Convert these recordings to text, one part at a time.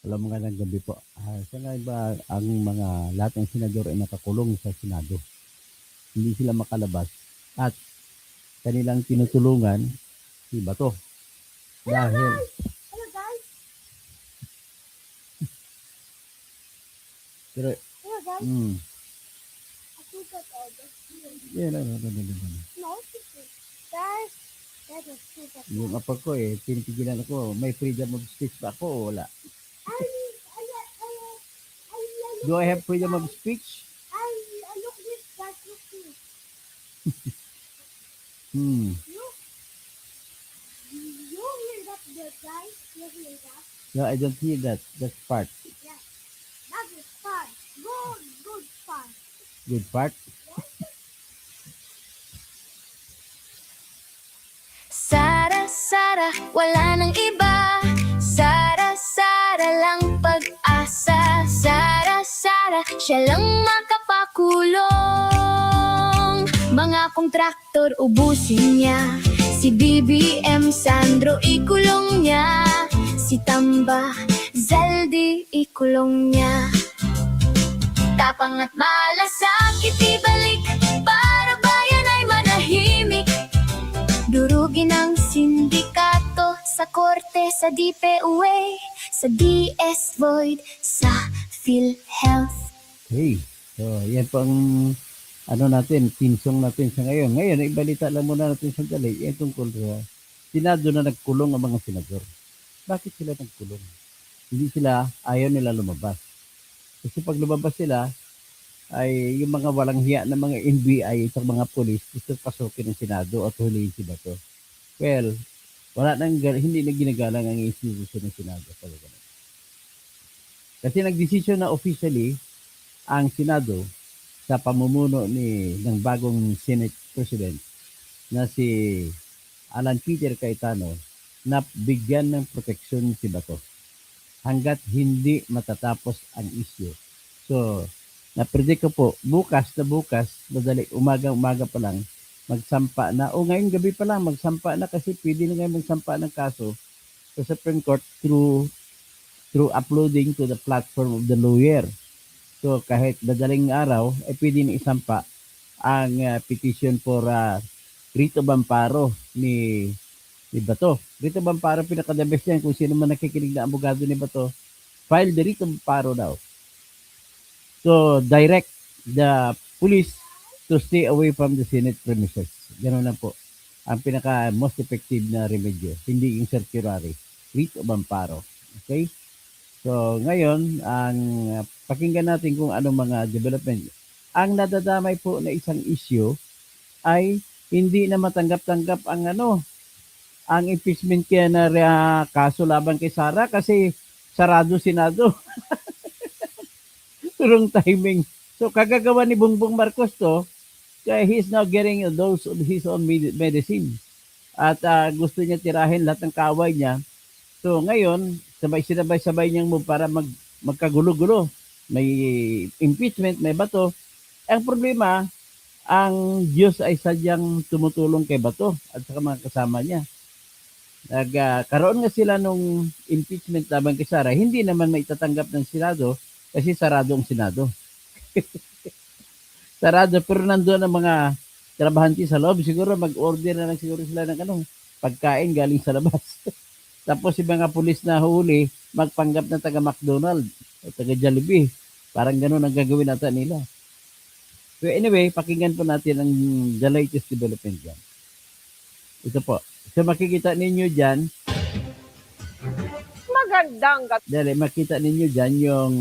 Alam mo nga ng gabi po. Sa nga ba ang mga lahat ng senador ay nakakulong sa Senado. Hindi sila makalabas at kanilang tinutulungan si Bato. Dahil, Hello guys. pero, Hello guys. hmm, I forgot all this. yan. No, guys. That was super. Yung apa ko pinipigilan ako, may freedom of speech ba ako o wala? Do I have freedom of speech? I look this guys. Look this. Hmm. You hear that, guys? You hear that? No, I don't hear that. That's part. Yeah. That is fun. Good fun. Good part. Sara, Sara, wala nang iba. Sara, Sara lang pag-asa. Sara, Sara, siya lang makapakulong. Mga kontraktor ubusin niya. Si BBM Sandro ikulong niya. Si Tamba Zaldi ikulong niya. Tapang at malasakit ibalik para bayan ay manahimik. Durugin ang sindikato sa korte, sa DPUA, sa DS Void, sa PhilHealth. Okay. So, yan po ang tinsong natin sa ngayon. Ngayon, ibalita lang muna natin sandali. Yan tungkol sa Senado na nagkulong ang mga senador. Bakit sila nagkulong? Hindi sila, ayaw nila lumabas. Kasi pag lumabas sila, ay yung mga walang hiya na mga NBI at mga polis gusto pasukin ng Senado at huliin si Bato. Well, hindi na ginagalang ang institusyon ng Senado. Kasi nagdesisyon na officially ang Senado sa pamumuno ng bagong Senate President na si Alan Peter Cayetano na bigyan ng proteksyon si Bato hanggat hindi matatapos ang issue. So, na-predict ko po, bukas, madali, umaga pa lang, magsampa na, ngayon gabi pa lang, magsampa na kasi pwede na ngayon magsampa ng kaso sa Supreme Court through uploading to the platform of the lawyer. So, kahit madaling araw, ay pwede na isampa ang petition for writ of amparo ni Bato. Writ of amparo, pinaka-the best yan. Kung sino man nakikinig na abogado ni Bato, file the writ of amparo daw. So, direct the police to stay away from the Senate premises. Ganun lang po. Ang pinaka most effective na remedyo. Hindi yung circular. Writ of amparo. Okay? So, ngayon, ang pakinggan natin kung anong mga development. Ang nadadamay po na isang issue ay hindi na matanggap-tanggap ang impeachment kaya na kaso laban kay Sara kasi sarado Senado. Wrong timing. So, kagagawa ni Bongbong Marcos to, kaya he's now getting those of his own medicine. At gusto niya tirahin lahat ng kaway niya. So, ngayon, sabay-sabay niyang move para magkagulo-gulo. May impeachment, may Bato. Ang problema, ang Diyos ay sadyang tumutulong kay Bato at sa mga kasama niya. Nagkaroon nga sila nung impeachment laban kay Sara, hindi naman maitatanggap ng Senado kasi sarado ang Senado. Sarado, pero nandoon ang mga trabahante sa loob. Siguro mag-order na lang siguro sila ng pagkain galing sa labas. Tapos yung mga pulis na huli, magpanggap na taga McDonald o taga Jollibee. Parang ganun ang gagawin natin nila. So anyway, pakinggan po natin ang the latest development dyan. Ito po. So makikita ninyo dyan, makita ninyo dyan yung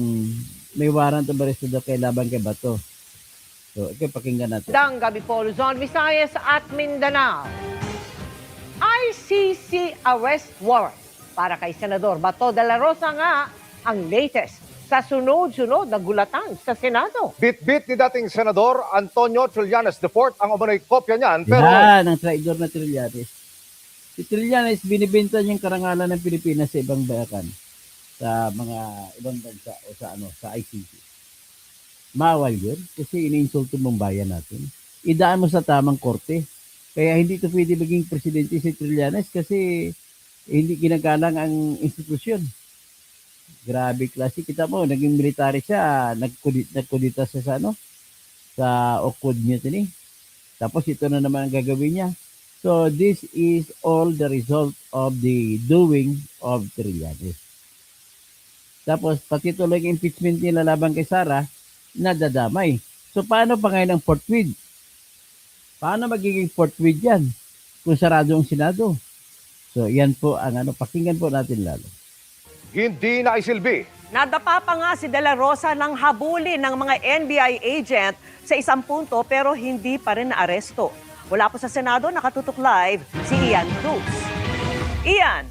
may warrant of arrest kay laban kay Bato. So, ito pakinggan natin. Magandang gabi po, Luzon, Visayas at Mindanao. ICC arrest warrant para kay Senador Bato de la Rosa nga ang latest sa sunod-sunod na gulatan sa Senado. Bit-bit ni dating Senador Antonio Trillanes IV ang umano'y kopya niyan. Pero yan, ang traidor na Trillanes. Si Trillanes, binibenta niyang karangalan ng Pilipinas sa ibang bayakan, sa mga ibang bansa o sa ICC. Mawal yun kasi iniinsulto mong bayan natin. Idaan mo sa tamang korte. Kaya hindi ito pwede maging presidente si Trillanes kasi hindi ginagalang ang institusyon. Grabe klase. Kita mo, naging military siya. Nagkudita siya sa ano? Sa Okod Mutiny. Tapos ito na naman ang gagawin niya. So this is all the result of the doing of Trillanes. Tapos pati tuloy ang impeachment nila laban kay Sara, nadadamay. So paano pa ngayon ang forthwith? Paano magiging forthwith yan kung sarado ang Senado? So yan po ang pakinggan po natin lalo. Hindi naisilbi. Nadapa pa nga si De La Rosa ng habulin ng mga NBI agent sa isang punto pero hindi pa rin naaresto. Wala po sa Senado, nakatutok live si Ian Cruz. Ian!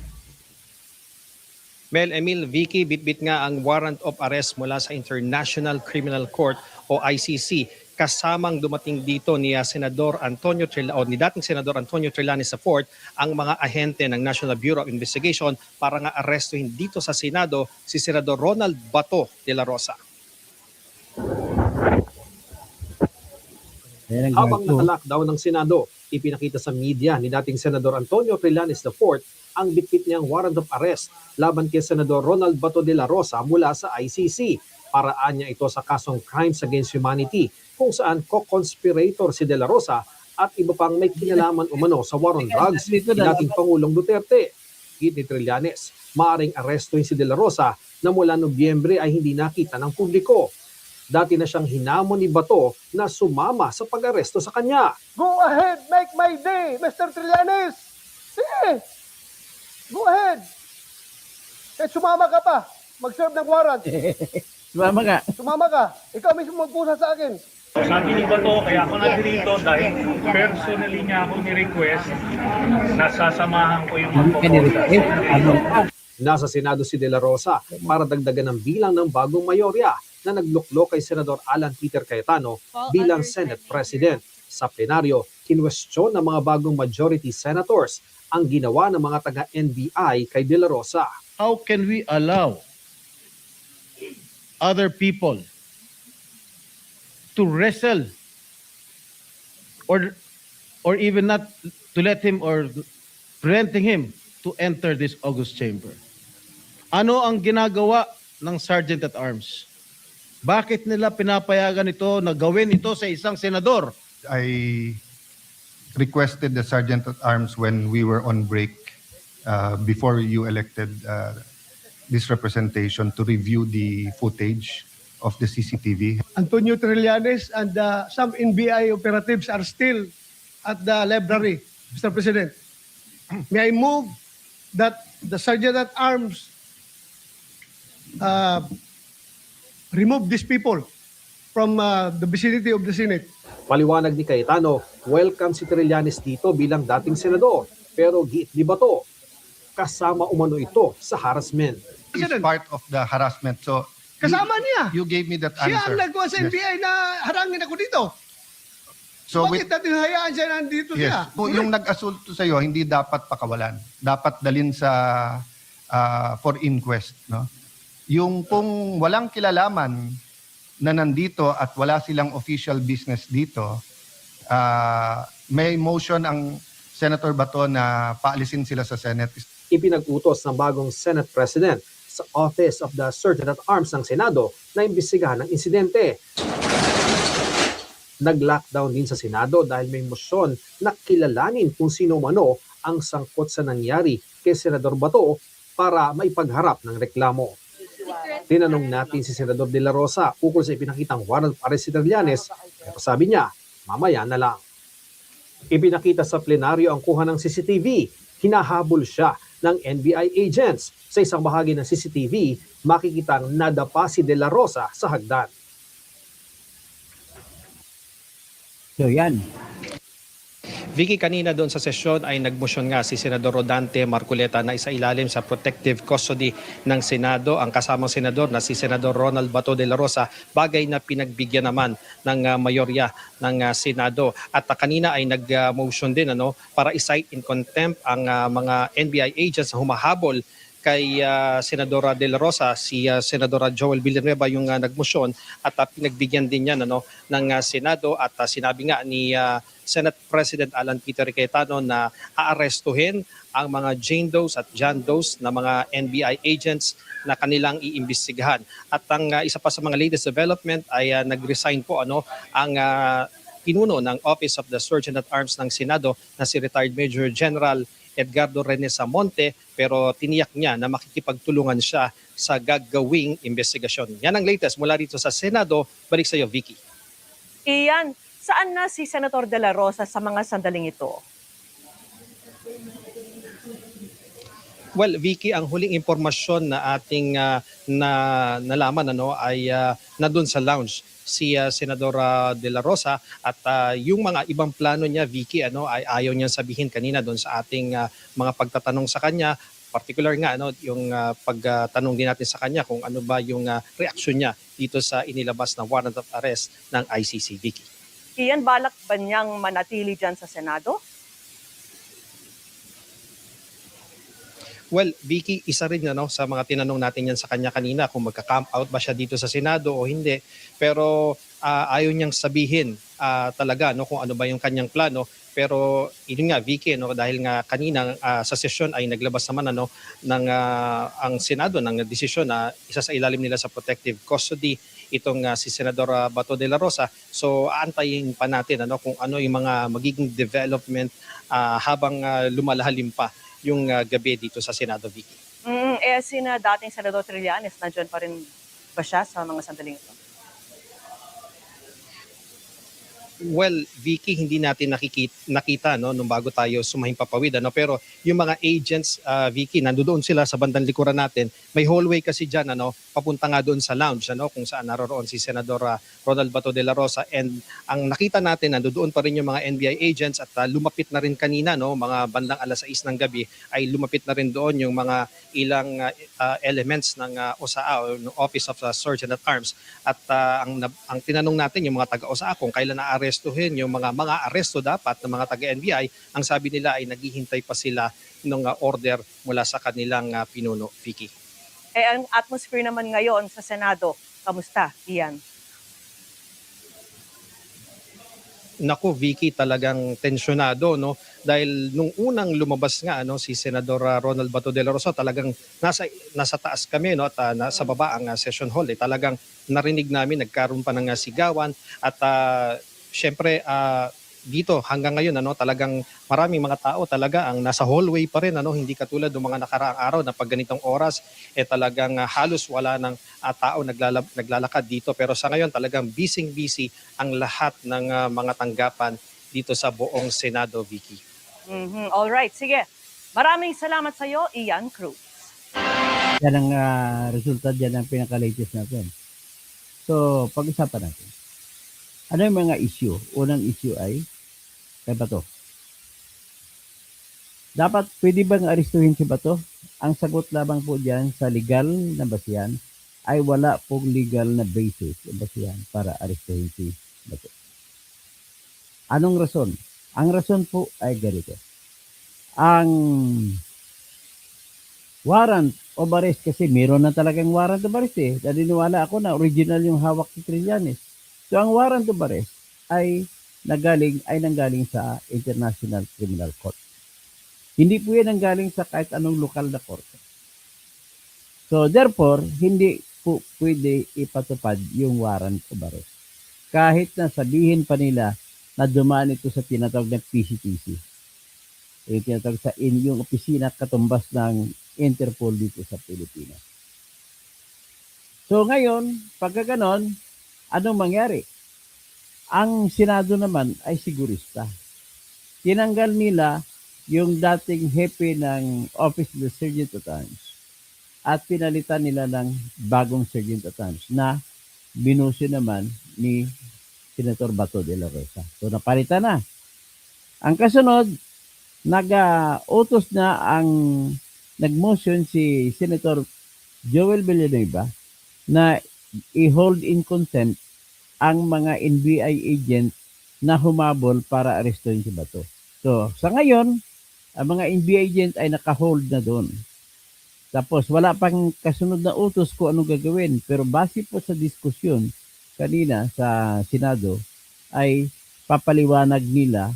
Mel Emil, Vicky, bitbit nga ang warrant of arrest mula sa International Criminal Court o ICC. Kasamang dumating dito ni Senador Antonio Trillanes, ni dating Senador Antonio Trillanes IV, ang mga ahente ng National Bureau of Investigation para nga arestuhin dito sa Senado si Senador Ronald Bato de la Rosa. Ayan ang Habang guard ko. naka-lockdown ng Senado, ipinakita sa media ni dating Senador Antonio Trillanes IV ang bitbit niyang warrant of arrest laban kay Senador Ronald Bato de la Rosa mula sa ICC. Paraan niya ito sa kasong Crimes Against Humanity kung saan co-conspirator si de la Rosa at iba pang may kinalaman umano sa war on drugs ni dating Pangulong Duterte. Git ni Trillanes, maaaring arestuhin si de la Rosa na mula Nobyembre ay hindi nakita ng publiko. Dati na siyang hinamon ni Bato na sumama sa pag-aresto sa kanya. Go ahead, make my day, Mr. Trillanes. Sige, go ahead. Kahit sumama ka pa, mag-serve ng warrant. Sumama ka. Sumama ka, ikaw mismo magpusa sa akin. Sabi ni Bato, kaya ako nandito dahil personally niya ako ni-request na sasamahan ko yung magpoposa. Nasa Senado si De La Rosa para dagdagan ng bilang ng bagong mayorya na nagluklok kay Senador Alan Peter Cayetano bilang Senate President. Sa plenaryo, kinwestiyon ng mga bagong majority senators ang ginawa ng mga taga-NBI kay De La Rosa. How can we allow other people to wrestle or even not to let him or preventing him to enter this august chamber? Ano ang ginagawa ng Sergeant at Arms? Bakit nila pinapayagan ito na gawin ito sa isang senador? I requested the Sergeant at Arms when we were on break before you elected this representation to review the footage of the CCTV. Antonio Trillanes and some NBI operatives are still at the library, Mr. President. May I move that the Sergeant at Arms remove these people from the vicinity of the Senate. Paliwanag ni Cayetano, welcome si Trillanes dito bilang dating senador. Pero giit ni Bato, kasama umano ito sa harassment. It's part of the harassment. So Kasama niya. you gave me that Siya answer. ang nagawa sa Yes. NBI na harangin ako dito. So Bakit natin hayaan siya nandito siya? yes, kung yung nag-asulto sa iyo, hindi dapat pakawalan. Dapat dalin sa for inquest, no? Yung kung walang kilalaman na nandito at wala silang official business dito, may motion ang Senator Bato na paalisin sila sa Senate. Ipinag-utos ng bagong Senate President sa Office of the Sergeant at Arms ng Senado na imbestigahan ang insidente. Nag-lockdown din sa Senado dahil may motion na kilalanin kung sino mano ang sangkot sa nangyari kay Senador Bato para maipagharap ng reklamo. Tinanong natin si Senador De La Rosa ukol sa ipinakitang warrant of arrest si Trillanes, pero sabi niya, mamaya na lang. Ipinakita sa plenaryo ang kuha ng CCTV. Hinahabol siya ng NBI agents. Sa isang bahagi ng CCTV, makikitang nadapa si De La Rosa sa hagdan. So yan. Vicky, kanina doon sa sesyon ay nagmosyon nga si Senador Rodante Marcoleta na isailalim sa protective custody ng Senado. Ang kasamang senador na si Senador Ronald Bato de la Rosa, bagay na pinagbigyan naman ng mayorya ng Senado. At kanina ay nag-motion din para i-cite in contempt ang mga NBI agents na humahabol kay Senadora De La Rosa, si Senadora Joel Villanueva yung nagmosyon at pinagbigyan din niya ng Senado at sinabi nga ni Senate President Alan Peter Cayetano na aarestuhin ang mga Jane Does at John Does na mga NBI agents na kanilang iimbestigahan. At ang isa pa sa mga latest development ay nag-resign po ang pinuno ng Office of the Surgeon at Arms ng Senado na si retired Major General Edgardo Rene Samonte, pero tiniyak niya na makikipagtulungan siya sa gagawing investigasyon. Yan ang latest mula dito sa Senado. Balik sa iyo, Vicky. Iyan, saan na si Senator De La Rosa sa mga sandaling ito? Well, Vicky, ang huling impormasyon na ating nalaman ay nandun sa lounge si Senadora De La Rosa at yung mga ibang plano niya, Vicky, ay ayaw niyang sabihin kanina doon sa ating mga pagtatanong sa kanya. Particular nga yung pagtanong din natin sa kanya kung ano ba yung reaksyon niya dito sa inilabas na warrant of arrest ng ICC, Vicky. Iyan, balak ba niyang manatili dyan sa Senado? Well, Vicky, isa rin sa mga tinanong natin yan sa kanya kanina kung magka-camp out ba siya dito sa Senado o hindi. Pero ayaw niyang sabihin talaga kung ano ba yung kanyang plano. Pero yun nga, Vicky, dahil nga kanina sa sesyon ay naglabas naman ng ang Senado ng desisyon na isa sa ilalim nila sa protective custody itong si Senador Bato de la Rosa. So aantayin pa natin kung ano yung mga magiging development habang lumalalim pa yung gabi dito sa Senado, Vicky. Sina dating Senador Trillanes, nandiyan pa rin ba siya sa mga sandaling ito? Well, Vicky, hindi natin nakita nung bago tayo sumahing papawid. Pero yung mga agents, Vicky, nandoon sila sa bandang likuran natin. May hallway kasi dyan, papunta nga doon sa lounge, kung saan naroroon si Senador Ronald Bato de la Rosa. And ang nakita natin, nandoon pa rin yung mga NBI agents at lumapit na rin kanina, mga bandang 6:00 ng gabi, ay lumapit na rin doon yung mga ilang elements ng OSAA o ng Office of the Surgeon at Arms. At ang tinanong natin yung mga taga-OSAA kung kailan na-arrestuhin yung mga aresto dapat ng mga taga-NBI, ang sabi nila ay naghihintay pa sila ng order mula sa kanilang pinuno, Vicky. Ang atmosphere naman ngayon sa Senado, kamusta, Ian? Naku, Vicky, talagang tensyonado, dahil nung unang lumabas nga si Senador Ronald Bato de la Rosa, talagang nasa taas kami at nasa baba ang session hall. Talagang narinig namin, nagkaroon pa ng sigawan at syempre dito hanggang ngayon talagang maraming mga tao talaga ang nasa hallway pa rin, hindi katulad ng mga nakaraang araw na pag ganitong oras talagang halos wala ng tao naglalakad dito. Pero sa ngayon talagang busy ang lahat ng mga tanggapan dito sa buong Senado, Vicky. All right, sige. Maraming salamat sa iyo, Ian Cruz. Yan ang resulta dyan ang pinaka-latest natin. So, pag-usapan natin. Ano yung mga issue? Unang issue ay kay Bato. Dapat, pwede bang arestuhin si Bato? Ang sagot lamang po dyan sa legal na basihan ay wala pong legal na basis o basihan para arestuhin si Bato. Anong rason? Ang rason po ay ganito. Ang warrant of arrest kasi meron na talagang warrant of arrest Naniniwala ako na original yung hawak ni Trillanes. So ang warrant of arrest ay nanggaling sa International Criminal Court. Hindi po yan nanggaling sa kahit anong lokal na korte. So therefore, hindi po pwede ipatupad yung warrant of arrest. Kahit na sabihin pa nila na dumaan ito sa tinatawag na PCTC. Yung tinatawag sa yung opisina katumbas ng Interpol dito sa Pilipinas. So ngayon, pagka ganon, anong mangyari? Ang Senado naman ay sigurista. Tinanggal nila yung dating hepe ng Office of the Surgeon at Arms at pinalitan nila ng bagong Surgeon at Arms na binusyo naman ni Senator Bato de la Rosa. So napalitan na. Ang kasunod, nag-utos na nag-motion si Senator Joel Villanueva na i-hold in contempt ang mga NBI agent na humabol para arestuhin si Bato. So, sa ngayon, ang mga NBI agent ay naka-hold na doon. Tapos wala pang kasunod na utos kung anong gagawin. Pero base po sa diskusyon kanina sa Senado ay papaliwanag nila,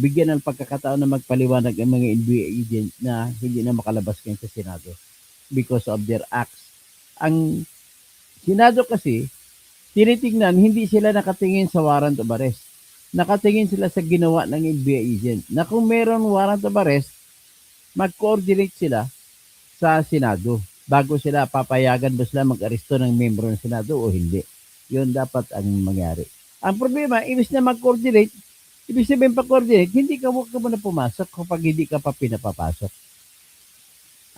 bigyan ng pagkakataon na magpaliwanag ang mga NBA agent na hindi na makalabas ngayon sa Senado because of their acts. Ang Senado kasi, tinitingnan, hindi sila nakatingin sa warrant of arrest. Nakatingin sila sa ginawa ng NBA agent. Na kung meron warrant of arrest, mag-coordinate sila sa Senado bago sila papayagan ba sila mag-aresto ng membro ng Senado o hindi. Yun dapat ang mangyari. Ang problema, ibig na mag-coordinate, ibig sabihin pa-coordinate, huwag ka muna pumasok kapag hindi ka pa pinapapasok.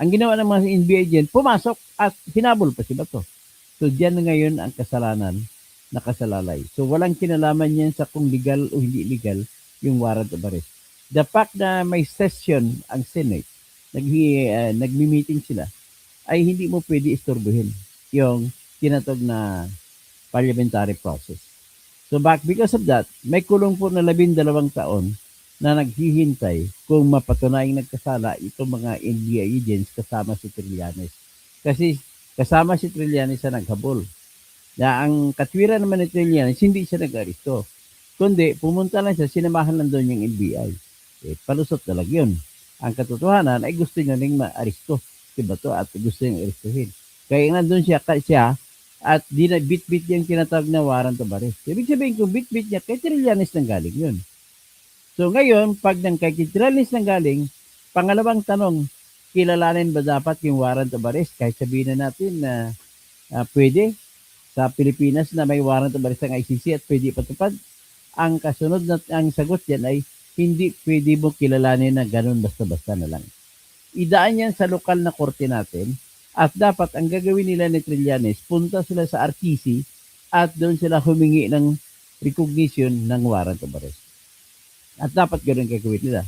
Ang ginawa ng mga NBA agent, pumasok at hinabol pa si Bato. So diyan na ngayon ang kasalanan nakasalalay. So walang kinalaman yan sa kung legal o hindi legal yung warrant of arrest. The fact na may session ang Senate, nagmi-meeting sila, ay hindi mo pwede istorbohin yung tinatawag na parliamentary process. So because of that, may kulong po na 12 taon na naghihintay kung mapatunayang nagkasala itong mga NBA agents kasama si Trillanes. Kasi kasama si Trillanes sa naghabol. Na ang katwiran naman ni Trillanes, hindi siya nag-aristo. Kundi pumunta lang siya, sinamahan lang doon yung NBI. Palusot talaga yun. Ang katotohanan ay gusto niya ning ma-aristo si Bato at gusto niyang aristuhin. Kaya nandun siya at di na bit-bit yung tinatawag na warrant of arrest. Ibig sabihin kung bit-bit niya, kay Trillanes nang galing yun. So ngayon, pag kay Trillanes nang galing, pangalawang tanong, kilalanin ba dapat yung warrant of arrest? Kahit sabihin na natin na pwede sa Pilipinas na may warrant of arrest ng ICC at pwede patupad. Ang kasunod na ang sagot yan ay hindi pwede mo kilalanin na ganun basta-basta na lang. Idaan yan sa lokal na korte natin at dapat ang gagawin nila ni Trillanes, punta sila sa RTC at doon sila humingi ng recognition ng warrant of arrest. At dapat ganun gagawin nila.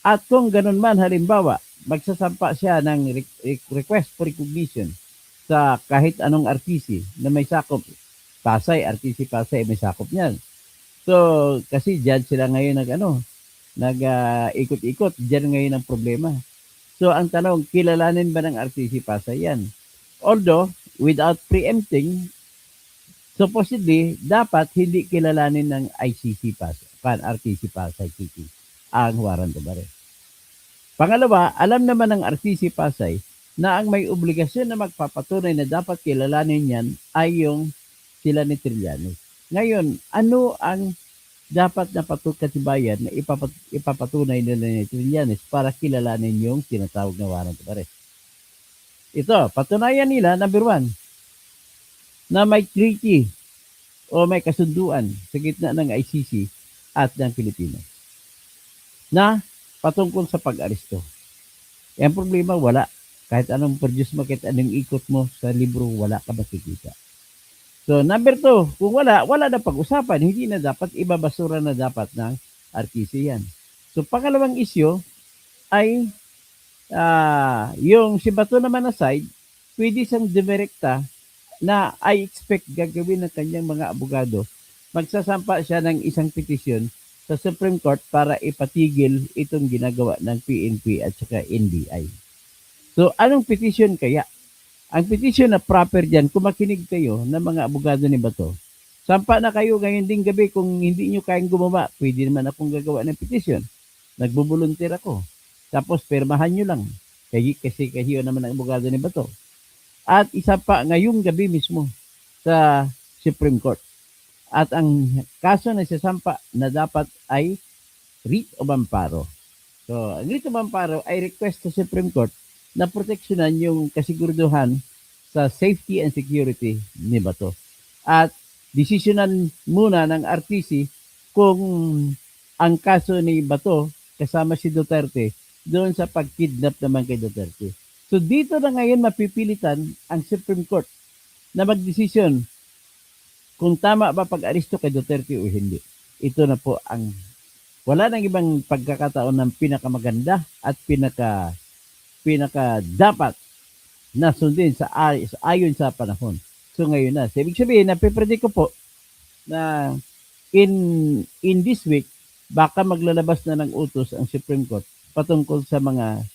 At kung ganun man, halimbawa, magsasampa siya ng request for recognition sa kahit anong RTC na may sakop. Pasay, RTC Pasay, may sakop niyan. So, kasi dyan sila ngayon ikot-ikot. Diyan ngayon ang problema. So, ang tanong, kilalanin ba ng RTC Pasay yan? Although, without preempting, supposedly, dapat hindi kilalanin ng ICC Pasay, RTC Pasay City, ang warrant of arrest. Pangalawa, alam naman ng RTC Pasay na ang may obligasyon na magpapatunay na dapat kilalanin yan ay yung sila ni Trillanes. Ngayon, ano ang dapat na katibayan na ipapatunay nila ni Trillanes para kilalanin yung tinatawag na warrant of arrest? Ito, patunayan nila, number 1, na may treaty o may kasunduan sa gitna ng ICC at ng Pilipinas na patungkol sa pag-aresto. Ang problema, wala. Kahit anong produce mo, kahit anong ikot mo sa libro, wala ka makikita. So, number 2, kung wala na pag-usapan, hindi na dapat, ibabasura na dapat ng RTC yan. So, pangalawang issue ay yung si Bato naman aside, pwede siyang direkta na I expect gagawin ng kanyang mga abogado. Magsasampa siya ng isang petisyon sa Supreme Court para ipatigil itong ginagawa ng PNP at saka NBI. So, anong petition kaya? Ang petition na proper dyan, kung makinig kayo ng mga abogado ni Bato, sampa na kayo ngayon ding gabi kung hindi nyo kayang gumawa, pwede naman akong gagawa ng petition. Nagbubuluntir ako. Tapos, permahan nyo lang. Kasi kahiyo naman ang abogado ni Bato. At isa pa ngayong gabi mismo sa Supreme Court. At ang kaso na sasampa na dapat ay writ of amparo. So, ang writ of amparo ay request sa Supreme Court na proteksyonan yung kasiguraduhan sa safety and security ni Bato. At desisyonan muna ng RTC kung ang kaso ni Bato kasama si Duterte doon sa pagkidnap naman kay Duterte. So dito na ngayon mapipilitan ang Supreme Court na magdesisyon kung tama ba pag-aresto kay Duterte o hindi. Ito na po ang wala nang ibang pagkakataon ng pinakamaganda at pinaka dapat na sundin ayon sa panahon. So ngayon na. So, ibig sabihin, napipredict ko po na in this week, baka maglalabas na ng utos ang Supreme Court patungkol sa mga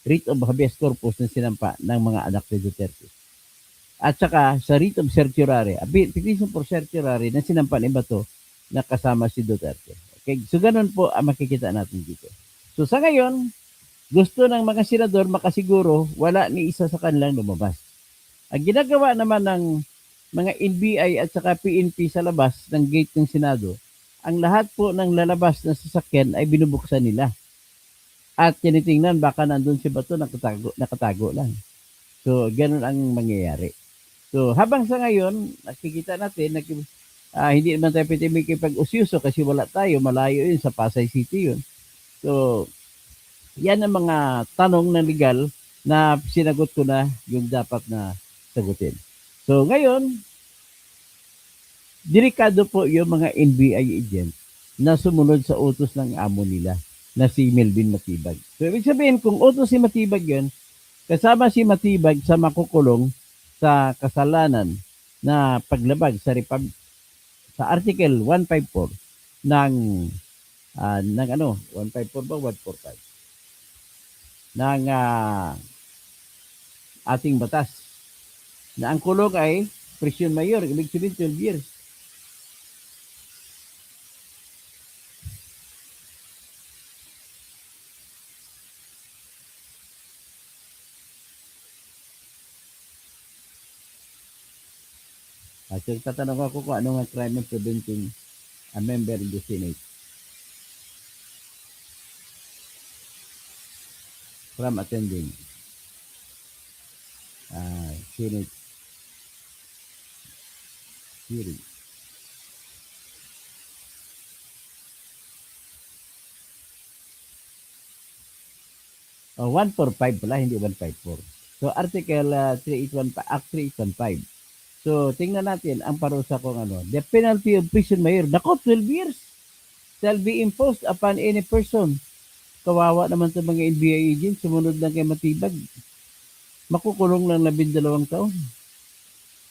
writ of habeas corpus na sinampa ng mga anak ni Duterte. At saka sa writ of certiorari, petition for certiorari na sinampa ni Bato na kasama si Duterte. Okay? So ganun po ang makikita natin dito. So sa ngayon, gusto ng mga senador makasiguro wala ni isa sa kanilang lumabas. Ang ginagawa naman ng mga NBI at saka PNP sa labas ng gate ng Senado, ang lahat po ng lalabas na sasakyan ay binubuksan nila. At tinitingnan baka nandun si Bato nakatago lang. So, ganun ang mangyayari. So, habang sa ngayon, nakikita natin, hindi naman tayo pwede makipag-usyuso kasi wala tayo, malayo yun, sa Pasay City yun. So, yan ang mga tanong na legal na sinagot ko na yung dapat na sagutin. So, ngayon, delikado po yung mga NBI agent na sumunod sa utos ng amo nila na si Melvin Matibag. So, ibig sabihin, kung utos si Matibag yun, kasama si Matibag sa makukulong sa kasalanan na paglabag sa Article 154 ng 154 ba 145 ng ating batas na ang kulong ay presyon mayor, ibig sabihin 12 years. At so, tatanong ako kung ano nga crime of preventing a member in the Senate from attending Senate hearing. Oh, 145 pala, hindi 154. So, Article 3815, Act 3815. So, tingnan natin ang parusa kung ano. The penalty of prison mayor, nako, 12 years shall be imposed upon any person. Kawawa naman sa mga NBI agents, sumunod lang kay Matibag. Makukulong lang 12 taon.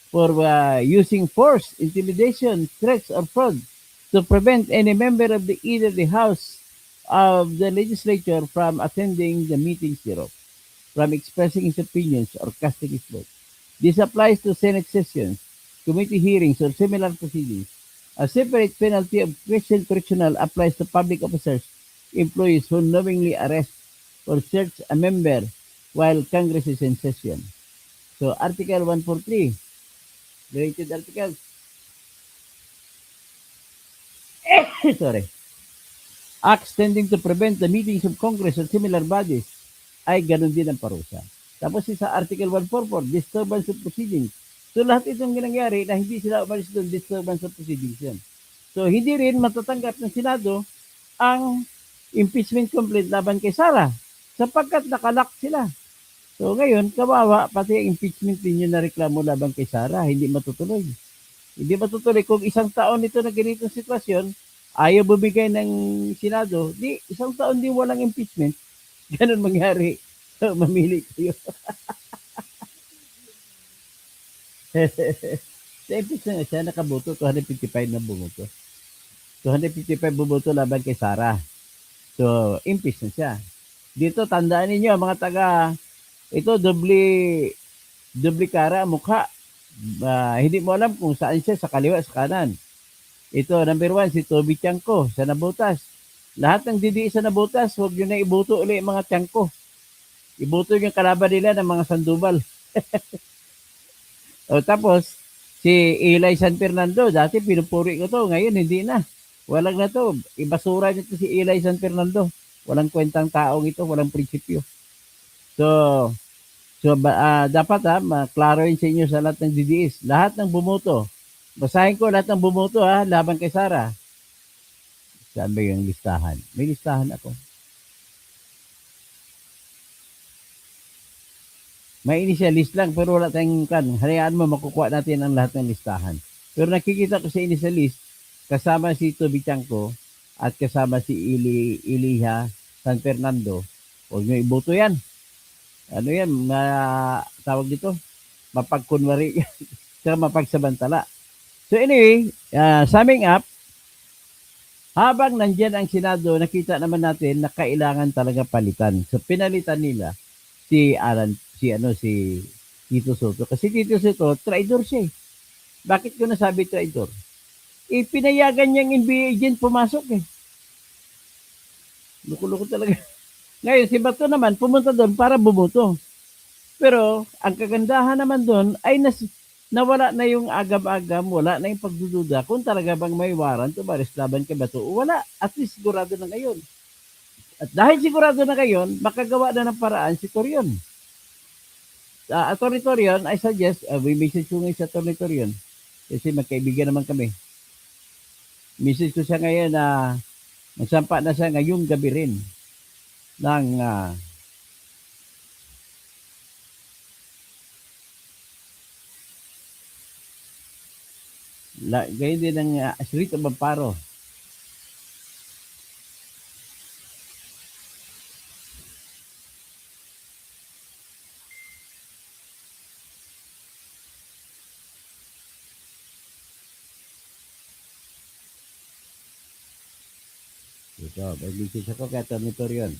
For using force, intimidation, threats, or fraud to prevent any member of either the House of the Legislature from attending the meetings thereof, from expressing his opinions or casting his vote. This applies to Senate sessions, committee hearings, or similar proceedings. A separate penalty of correctional applies to public officers, employees who knowingly arrest or search a member while Congress is in session. So, Article 143, related articles. Sorry. Acts tending to prevent the meetings of Congress or similar bodies ay ganun din ang parusa. Tapos sa Article 144, disturbance of proceedings. So lahat itong ginangyari na hindi sila umalis doon, disturbance of proceedings yan. So hindi rin matatanggap ng Senado ang impeachment complaint laban kay Sara sapagkat nakalak sila. So ngayon, kawawa, pati ang impeachment ninyo na reklamo laban kay Sara, hindi matutuloy. Hindi matutuloy kung isang taon ito na ganitong sitwasyon, ayaw bumigay ng Senado, di isang taon din walang impeachment, ganun mangyari. So, mamili kayo. Sa impeachment siya, nakaboto, 255 na bumoto. 255 bumoto laban kay Sara. So, impeachment siya. Dito, tandaan ninyo, mga taga, ito, doble kara, mukha. Hindi mo alam kung saan siya, sa kaliwa, sa kanan. Ito, number 1, si Toby Tiangco, sa Nabotas. Lahat ng DDE sa Nabotas, huwag nyo na iboto ulit mga Tiangco. Iboto yung kalaban nila ng mga Sandoval. O, tapos, si Eli San Fernando, dati pinupuri ko to, ngayon hindi na. Walang na to. Ibasura nito si Eli San Fernando. Walang kwentang taong ito, walang prinsipyo. So dapat maklaro yun sa inyo sa lahat ng DDS. Lahat ng bumoto. Basahin ko lahat ng bumoto laban kay Sara. Saan ba yung listahan? May listahan ako. May initial list lang pero wala tayong kan. Hayaan mo makukuha natin ang lahat ng listahan. Pero nakikita ko sa initial list kasama si Toby Tiangco at kasama si Iliha San Fernando. Huwag nyo iboto yan. Ano yan? Tawag dito? Mapagkunwari. Saka mapagsabantala. So anyway, summing up, habang nandyan ang Senado, nakita naman natin na kailangan talaga palitan. So pinalitan nila si Tito Soto. Kasi Tito Soto, traidor siya eh. Bakit ko nasabi traidor? Pinayagan niyang NBA agent pumasok eh. Luko-luko talaga. Ngayon, si Bato naman pumunta doon para bumuto. Pero ang kagandahan naman doon ay nawala na yung agam-agam, wala na yung pagdududa kung talaga bang may warrant o arrest laban kay Bato. Wala. At least sigurado na ngayon. At dahil sigurado na ngayon, makagawa na ng paraan si Torion. Attorney Torion, I suggest, we message ko ngayon sa Attorney Torion kasi magkaibigan naman kami. Message ko siya ngayon na magsampa na siya ngayong gabi rin ng gayon din ng Street of Amparo. Ito, may message ako kay Atty. Torion.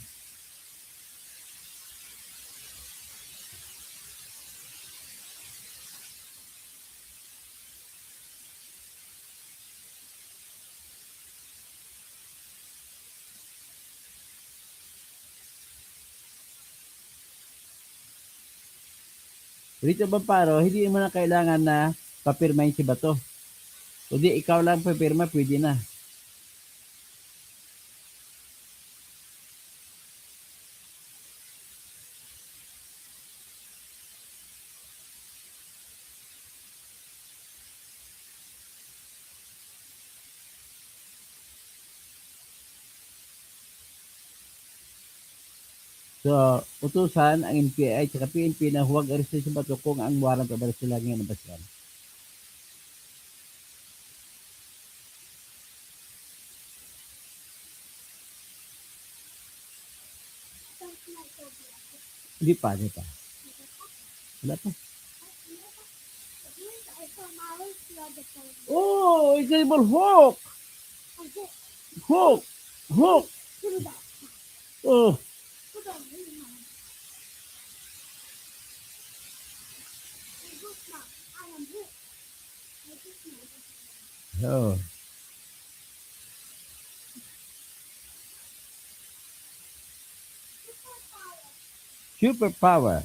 Rito Bamparo, hindi mo na kailangan na papirmahin si Bato. Kundi ikaw lang papirma, pwede na. So, utusan ang NPI at PNP na huwag aresto si Bato kung ang warrant of arrest lang yung nabasyan. Hindi pa. Wala pa. Oh, it's able hook! Hook! Oh. Oh. Superpower.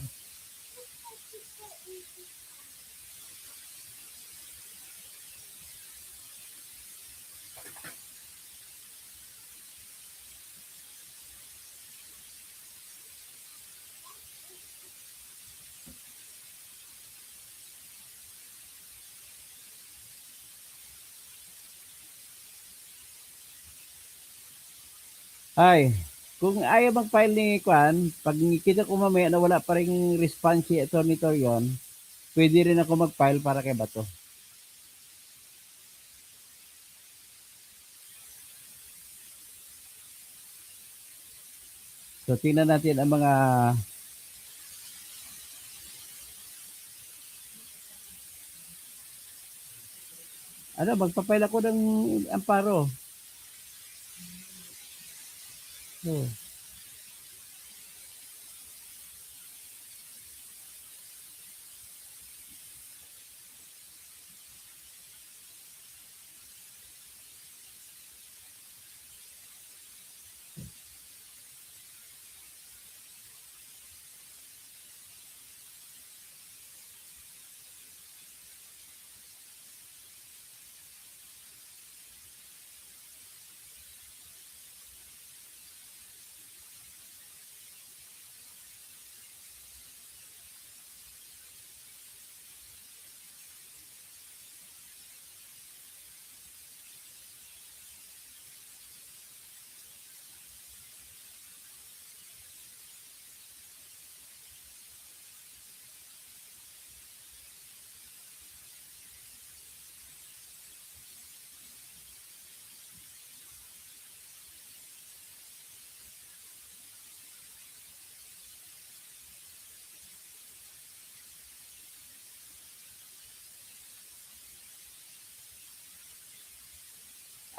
Ay, kung ayaw mag-file ni Kwan, pag kita ko mamaya na wala pa rin response si Atty. Torion, pwede rin ako mag-file para kay Bato. So, tingnan natin ang mga magpapile ako ng amparo. Oh.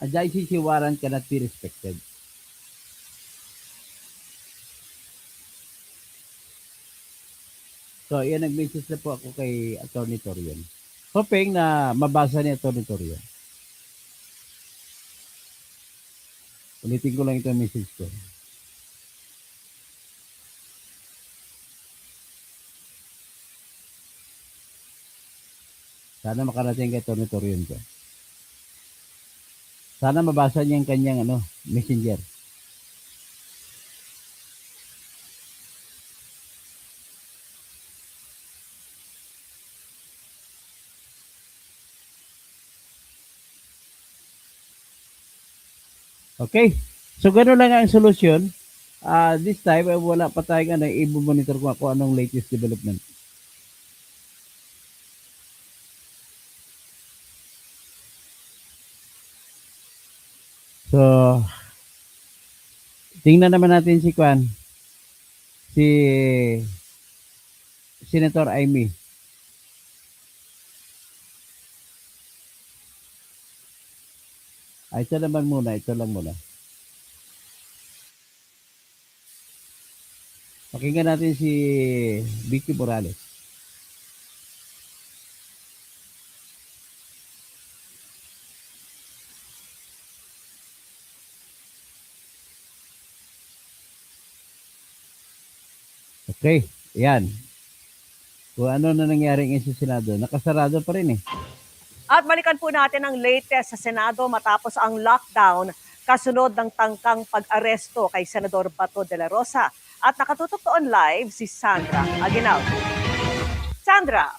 A ICC warrant cannot be respected. So, yan nag-message na po ako kay Attorney Torion. Hoping na mabasa ni Attorney Torion. Ulitin ko lang ito message ko. Sana makarating kay Attorney Torion ko. Sana mabasa niya yung kanyang messenger. Okay. So, gano'n lang ang solusyon. This time, wala pa tayong i-monitor ko ako anong latest development. So, tingnan naman natin si Senator Amy. Ito lang muna. Pakinggan natin si Vicky Morales. Okay, yan. Kung ano na nangyari ngayon sa Senado, nakasarado pa rin eh. At balikan po natin ang latest sa Senado matapos ang lockdown kasunod ng tangkang pag-aresto kay Senador Bato de la Rosa. At nakatutok doon live si Sandra Aguinaldo. Sandra.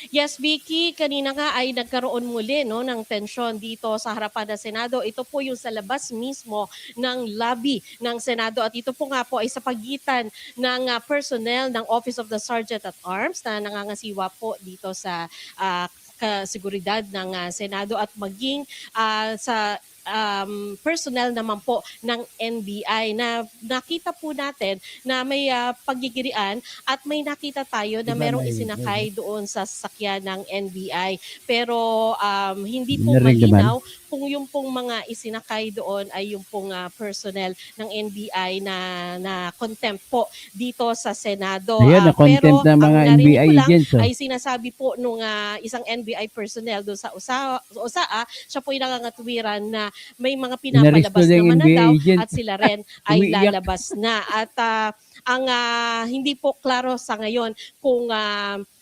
Yes, Vicky, kanina nga ay nagkaroon muli ng tensyon dito sa harapan ng Senado. Ito po yung sa labas mismo ng lobby ng Senado at ito po nga po ay sa pagitan ng personnel ng Office of the Sergeant at Arms na nangangasiwa po dito sa kasiguridad ng Senado at maging sa personnel naman po ng NBI na nakita po natin na may pagigirian at may nakita tayo na merong isinakay doon sa sasakyan ng NBI. Pero hindi po malinaw kung yung pong mga isinakay doon ay yung pong personnel ng NBI na contempt po dito sa Senado. Ayan, na-contempt na mga NBI agents. Ay sinasabi po nung isang NBI personnel doon sa USAA, siya po yung nangangatwiran na may mga pinapalabas naman na daw at sila rin ay lalabas na. At ang hindi po klaro sa ngayon kung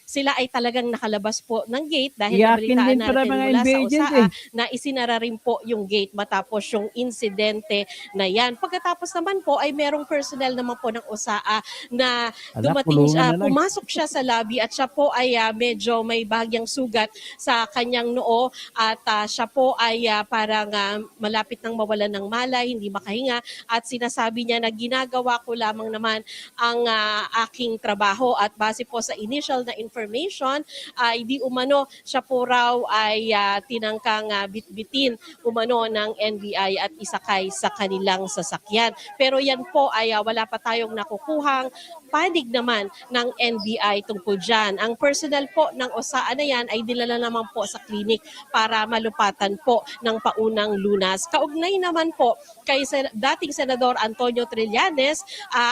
sila ay talagang nakalabas po ng gate dahil nabalitaan natin mula sa USAA na isinara rin po yung gate matapos yung insidente na yan. Pagkatapos naman po ay merong personnel naman po ng USAA na dumating pumasok siya sa lobby at siya po ay medyo may bahagyang sugat sa kanyang noo at siya po ay parang malapit nang mawalan ng malay, hindi makahinga at sinasabi niya na ginagawa ko lamang naman ang aking trabaho at base po sa initial na information ay di umano siya po raw ay tinangkang bitbitin umano ng NBI at isakay sa kanilang sasakyan. Pero yan po ay wala pa tayong nakukuhang panig naman ng NBI tungkol dyan. Ang personnel po ng USAA na yan ay dinala naman po sa klinik para malupatan po ng paunang lunas. Kaugnay naman po kay dating Senador Antonio Trillanes,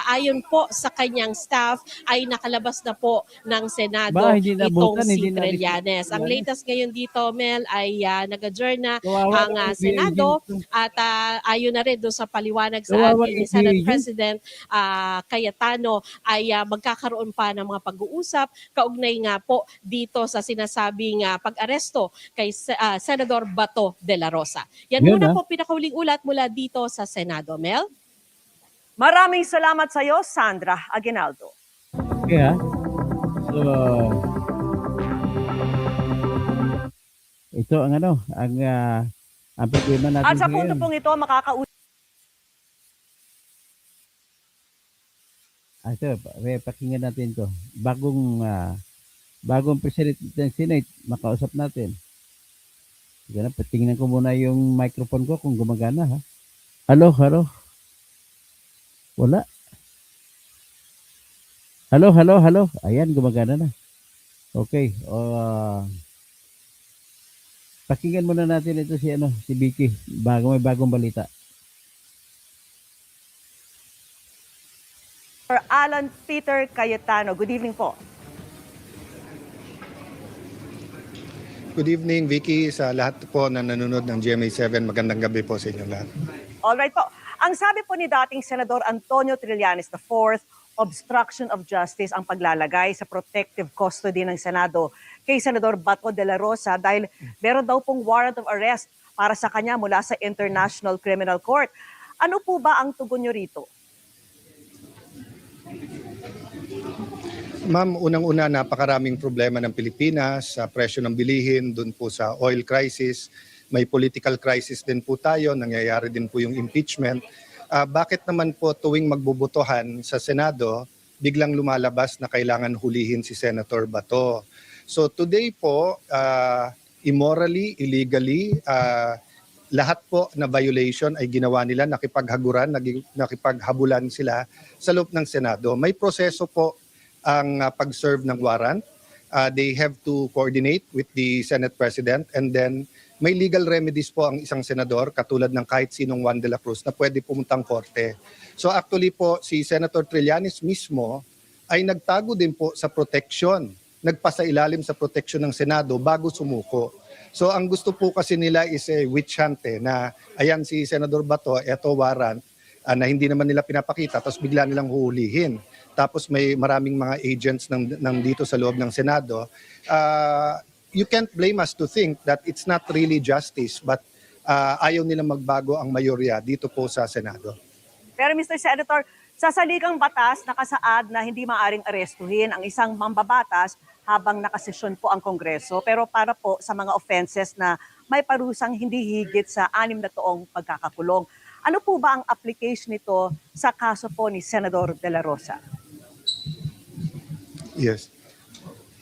ayon po sa kanyang staff ay nakalabas na po ng Senado itong si Trillanes. Ang latest ngayon dito, Mel, ay nag-adjourn na ang Senado at ayon na rin doon sa paliwanag sa atin ni Senate President Cayetano ay magkakaroon pa ng mga pag-uusap kaugnay nga po dito sa sinasabing pag-aresto kay Senador Bato de la Rosa. Yan muna po pinakauling ulat mula dito sa Senado. Mel? Maraming salamat sa iyo, Sandra Aguinaldo. Okay, so, ito ang ang problema natin. At sa punto pong ito, makakausap. Ito, pakinggan natin to. Bagong president ng Senate, makausap natin. Sige na, patingnan ko muna yung microphone ko kung gumagana ha. Hello. Wala. Hello. Ayan, gumagana na. Okay. Pakinggan muna natin ito si Vicky. May bagong balita. Sir Alan Peter Cayetano, good evening po. Good evening, Vicky, sa lahat po na nanonood ng GMA7. Magandang gabi po sa inyo lahat. Alright po. Ang sabi po ni dating Senador Antonio Trillanes IV, obstruction of justice ang paglalagay sa protective custody ng Senado kay Senador Bato de la Rosa dahil meron daw pong warrant of arrest para sa kanya mula sa International Criminal Court. Ano po ba ang tugon nyo rito? Ma'am, unang-una, napakaraming problema ng Pilipinas sa presyo ng bilihin, dun po sa oil crisis. May political crisis din po tayo, nangyayari din po yung impeachment. Bakit naman po tuwing magbubutuhan sa Senado, biglang lumalabas na kailangan hulihin si Senator Bato? So today po, immorally, illegally, lahat po na violation ay ginawa nila, nakipaghabulan sila sa loob ng Senado. May proseso po ang pag-serve ng warrant. They have to coordinate with the Senate President, and then may legal remedies po ang isang senador katulad ng kahit sinong Juan de la Cruz na pwede pumuntang korte. So actually po si Senator Trillanes mismo ay nagtago din po sa protection, nagpasailalim sa protection ng Senado bago sumuko. So ang gusto po kasi nila is a witch hunt na ayan si Senador Bato, eto warrant na hindi naman nila pinapakita, tapos bigla nilang huhulihin. Tapos may maraming mga agents ng dito sa loob ng Senado. You can't blame us to think that it's not really justice, but ayaw nilang magbago ang mayorya dito po sa Senado. Pero Mr. Senator, sa saligang batas nakasaad na hindi maaring arestuhin ang isang mambabatas habang nakasesyon po ang Kongreso, pero para po sa mga offenses na may parusang hindi higit sa 6 na taong pagkakakulong. Ano po ba ang application nito sa kaso po ni Senador De La Rosa? Yes.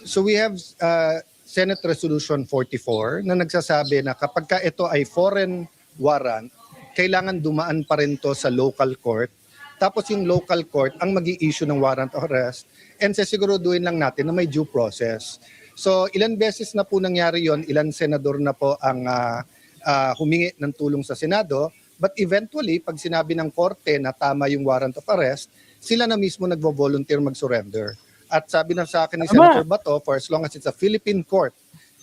So we have Senate Resolution 44 na nagsasabi na kapag ka ito ay foreign warrant, kailangan dumaan pa rin to sa local court. Tapos yung local court ang mag-i-issue ng warrant of arrest, and sisiguruduhin lang natin na may due process. So ilan beses na po nangyari yon, ilan senador na po ang humingi ng tulong sa Senado, but eventually pag sinabi ng korte na tama yung warrant of arrest, sila na mismo nagvo-volunteer mag-surrender. At sabi na sa akin ni Senator Bato, for as long as it's a Philippine court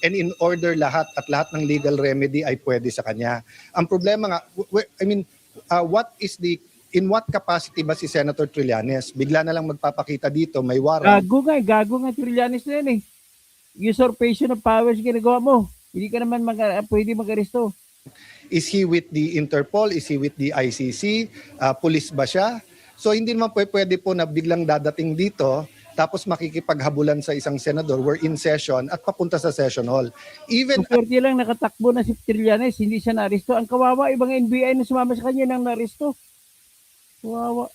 and in order lahat at lahat ng legal remedy ay pwede sa kanya. Ang problema nga, in what capacity ba si Senator Trillanes? Bigla na lang magpapakita dito, may warrant. Gago nga Trillanes na yan eh. Usurpation of powers ginagawa mo. Hindi ka naman pwede mag-aresto. Is he with the Interpol? Is he with the ICC? Police ba siya? So hindi naman pwede po na biglang dadating dito tapos makikipaghabulan sa isang senador, we're in session at papunta sa session hall. Even Swerte lang nakatakbo na si Trillanes, hindi siya na-aresto. Ang kawawa, ibang NBI na sumama sa kanya nang na-aresto. Kawawa.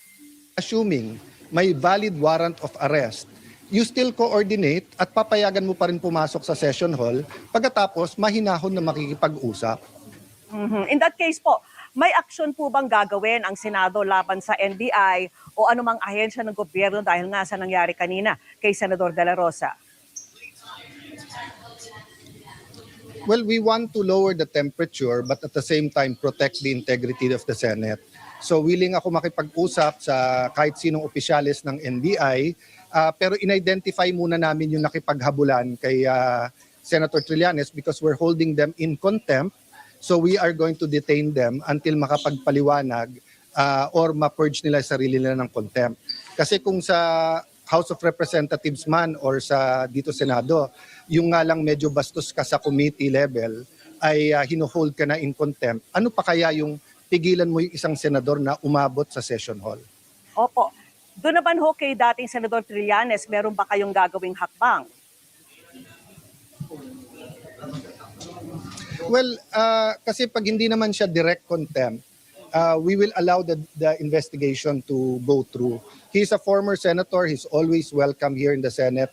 assuming may valid warrant of arrest, you still coordinate at papayagan mo pa rin pumasok sa session hall pagkatapos mahinahon na makikipag-usap. In that case po, may aksyon po bang gagawin ang Senado laban sa NBI o anumang ahensya ng gobyerno dahil nga sa nangyari kanina kay Senador De La Rosa? Well, we want to lower the temperature but at the same time protect the integrity of the Senate. So willing ako makipag-usap sa kahit sinong opisyalis ng NBI, pero in-identify muna namin yung nakipaghabulan kay Senator Trillanes because we're holding them in contempt. So we are going to detain them until makapagpaliwanag or ma-purge nila sarili nila ng contempt. Kasi kung sa House of Representatives man or sa dito Senado, yung nga lang medyo bastos ka sa committee level ay hinuhold ka na in contempt, ano pa kaya yung pigilan mo yung isang senador na umabot sa session hall? Opo. Doon naman ho kay dating Senador Trillanes, meron ba kayong gagawing hakbang? Well, kasi pag hindi naman siya direct contempt, we will allow the investigation to go through. He's a former senator. He's always welcome here in the Senate.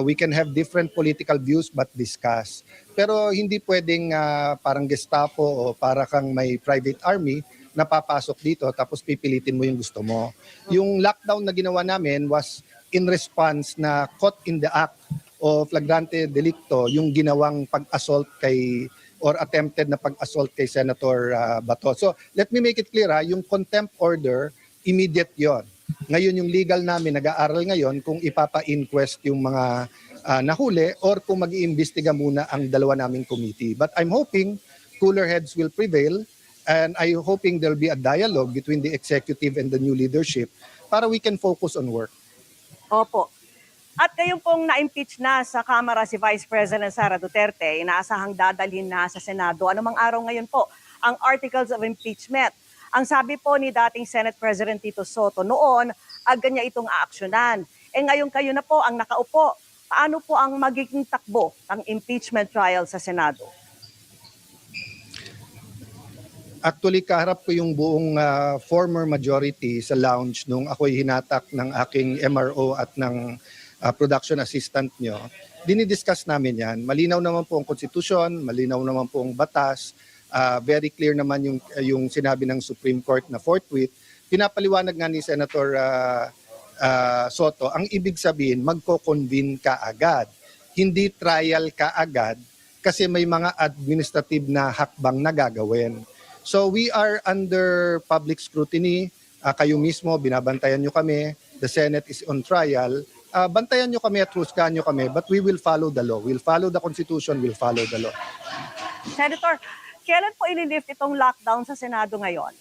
We can have different political views but discuss. Pero hindi pwedeng parang Gestapo o para kang may private army na papasok dito tapos pipilitin mo yung gusto mo. Yung lockdown na ginawa namin was in response na caught in the act o flagrante delicto yung ginawang pag-assault kay or attempted na pag-assault kay Senator Bato. So let me make it clear yung contempt order, immediate yon. Ngayon yung legal namin nag-aaral ngayon kung ipapa-inquest yung mga nahuli or kung mag-iimbestiga muna ang dalawa naming committee. But I'm hoping cooler heads will prevail and I'm hoping there'll be a dialogue between the executive and the new leadership para we can focus on work. Opo. At ngayon pong na-impeach na sa Kamara si Vice President Sara Duterte, inaasahang dadalhin na sa Senado. Anumang araw ngayon po ang Articles of Impeachment. Ang sabi po ni dating Senate President Tito Soto noon, agad niya itong aaksyonan. Ngayon kayo na po ang nakaupo. Paano po ang magiging takbo ng impeachment trial sa Senado? Actually, kaharap ko yung buong former majority sa lounge nung ako'y hinatak ng aking MRO at ng production assistant nyo. Dinidiscuss namin yan. Malinaw naman po ang konstitusyon, malinaw naman po ang batas, very clear naman yung sinabi ng Supreme Court na forthwith. Pinapaliwanag nga ni Senator Soto, ang ibig sabihin, magko-convene ka agad. Hindi trial ka agad kasi may mga administrative na hakbang na gagawin. So we are under public scrutiny. Kayo mismo, binabantayan nyo kami. The Senate is on trial. Bantayan nyo kami at husgahan nyo kami, but we will follow the law. We'll follow the Constitution, we'll follow the law. Senator, kailan po ililift itong lockdown sa Senado ngayon?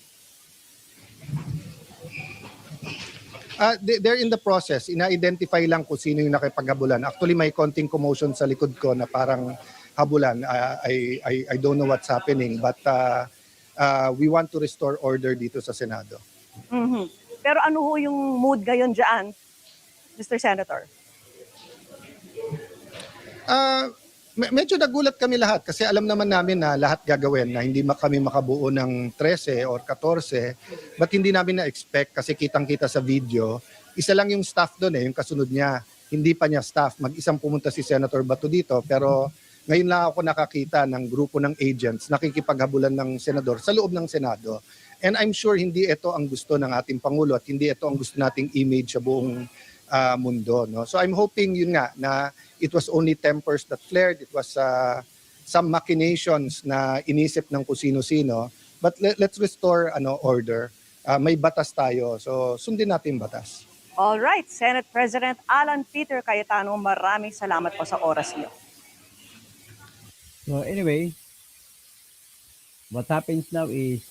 They're in the process. Ina-identify lang kung sino yung nakipaghabulan. Actually, may konting commotion sa likod ko na parang habulan. I don't know what's happening, but we want to restore order dito sa Senado. Mm-hmm. Pero ano ho yung mood ngayon dyan, Mr. Senator? Medyo nagulat kami lahat kasi alam naman namin na lahat gagawin na hindi kami makabuo ng 13 or 14 but hindi namin na-expect kasi kitang-kita sa video. Isa lang yung staff doon yung kasunod niya. Hindi pa niya staff. Mag-isang pumunta si Senator Bato dito pero ngayon lang ako nakakita ng grupo ng agents nakikipaghabulan ng senador sa loob ng Senado. And I'm sure hindi ito ang gusto ng ating Pangulo at hindi ito ang gusto nating image sa buong mundo. No? So I'm hoping yun nga na it was only tempers that flared. It was some machinations na inisip ng kung sino-sino. But let's restore order. May batas tayo. So sundin natin batas. All right, Senate President Alan Peter Cayetano, maraming salamat po sa oras niyo. So anyway, what happens now is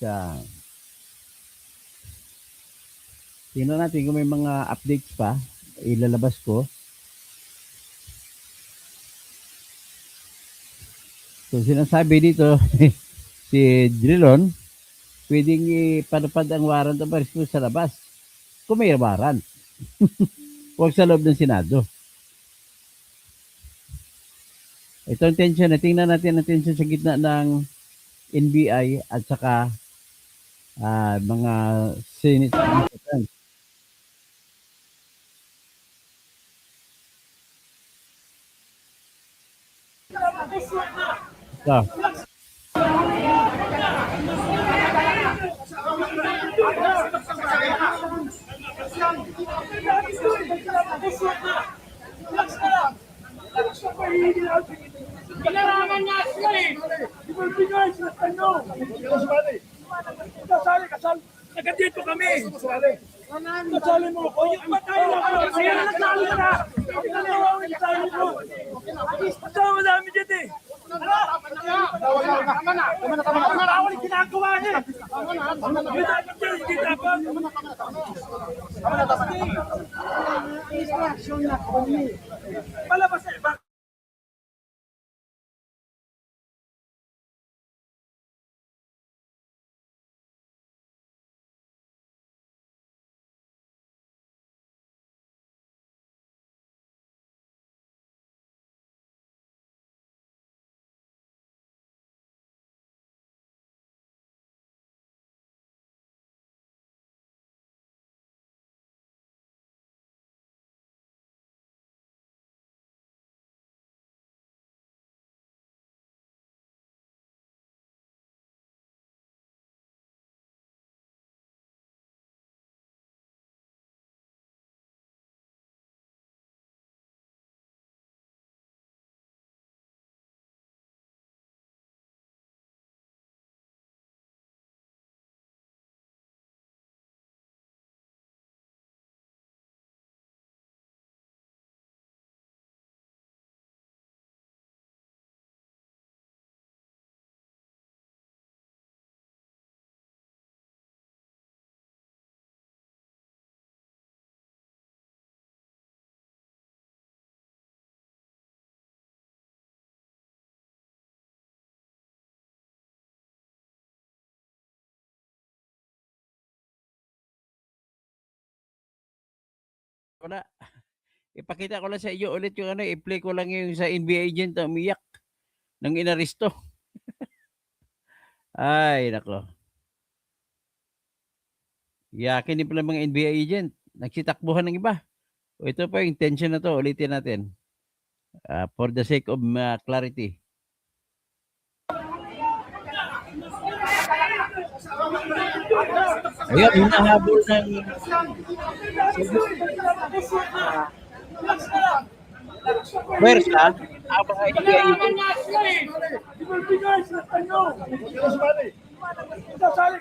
tingnan natin kung may mga updates pa, ilalabas ko. So sinasabi dito, si Drilon, pwedeng ipanupad ang warrant of arrest mo sa labas. Kung may warrant. Huwag sa loob ng Senado. Ito ang tension. Tingnan natin ang tension sa gitna ng NBI at saka mga Senate. Kailangan niya sila eh. Di ba bigay sila kanyo? Kasal. Nagadito kami. Kasali mo ko. Yung patay na ako. Kaya nagsali na. Nagsali mo. Kasama namin dito eh. Tama na. Marawal yung ginagawa niya. Hindi dapat. Palabas eh. Wala. Ipakita ko lang sa iyo ulit yung ano, i-play ko lang yung sa NBA agent na umiyak ng inaresto. Ay, nako. Yakin din pala mga NBA agent. Nagsitakbuhan ng iba. O ito pa yung tension na to. Ulitin natin. For the sake of clarity. Ayan, hinahabol ng pwersa ang mga NBA agent.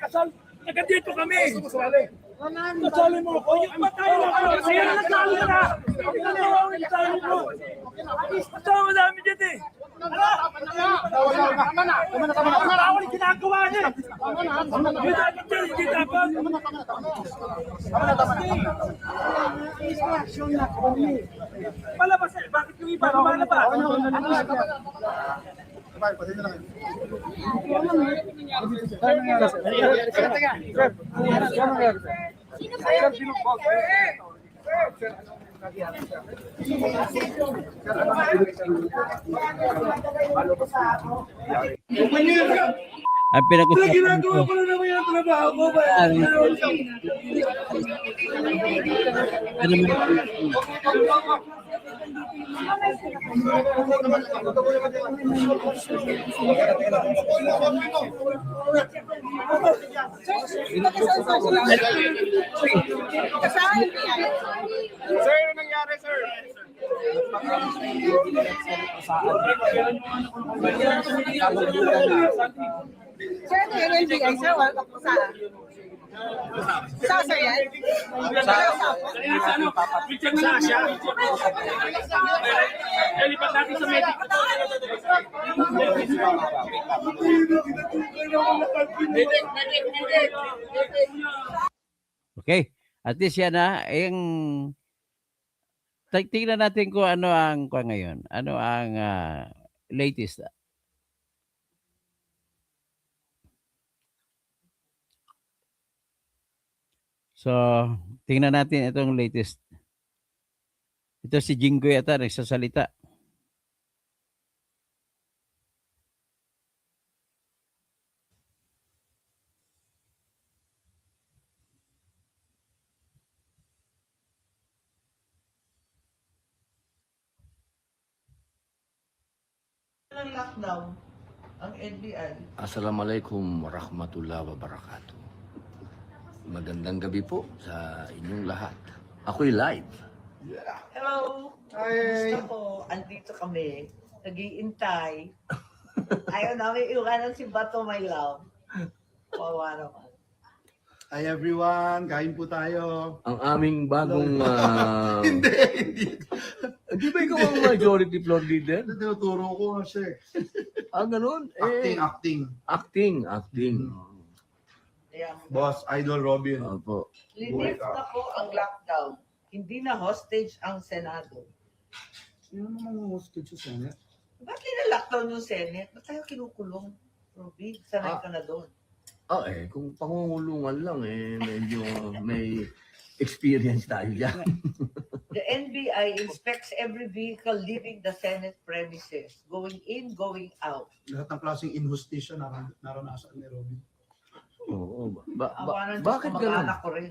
Kasal. Nagandito kami. Kasali mo ako. Yung patay na ako. Kasi yan nagkali na. Kasali mo. Kasama namin dyan eh. Tama na. Ginagawa niya. Hindi dapat dyan. Hindi dapat. Palabas eh. Bakit yung iba lumalabas? Ang pinag-usapan Ginagawa ko na naman yung trabaho ko. Sir, ano nangyari, sir? Sir, ito yung NBI, sir. Wala po sa... Sa, sir, yan? Lipat natin sa medic. Okay. At least yan na. Tingnan natin kung ano ang ngayon. Ano ang latest. So, tingnan natin itong latest. Ito si Jinggoy ata nagsasalita. Ng lockdown, ang NBI. Assalamualaikum warahmatullahi wabarakatuh. Magandang gabi po sa inyong lahat. Ako'y live. Hello! Hi! Gusto po, andito kami. Nag-iintay. Ayaw namin iwanan si Bato, my love. Wawa naman. Hi everyone, kain po tayo. Ang aming bagong... Hindi. Di ba ikaw ang majority floor leader? Tinuturo ko nga siya. Ganun? Acting. Yeah. Boss, Idol Robin. Opo. Linis na po ang lockdown. Hindi na hostage ang Senado. Sino naman hostage sa Senate? Ba't nila-lockdown yung Senate? Ba't tayo kinukulong? Ruby, sanay ka na doon. Kung pangungulungan lang medyo may experience tayo dyan. The NBI inspects every vehicle leaving the Senate premises, going in, going out. Lahat ng klaseng inhustisya naranasan ni Robin. Oo. Awanan Diyos Bakit ko ganun? mag-anak ko rin.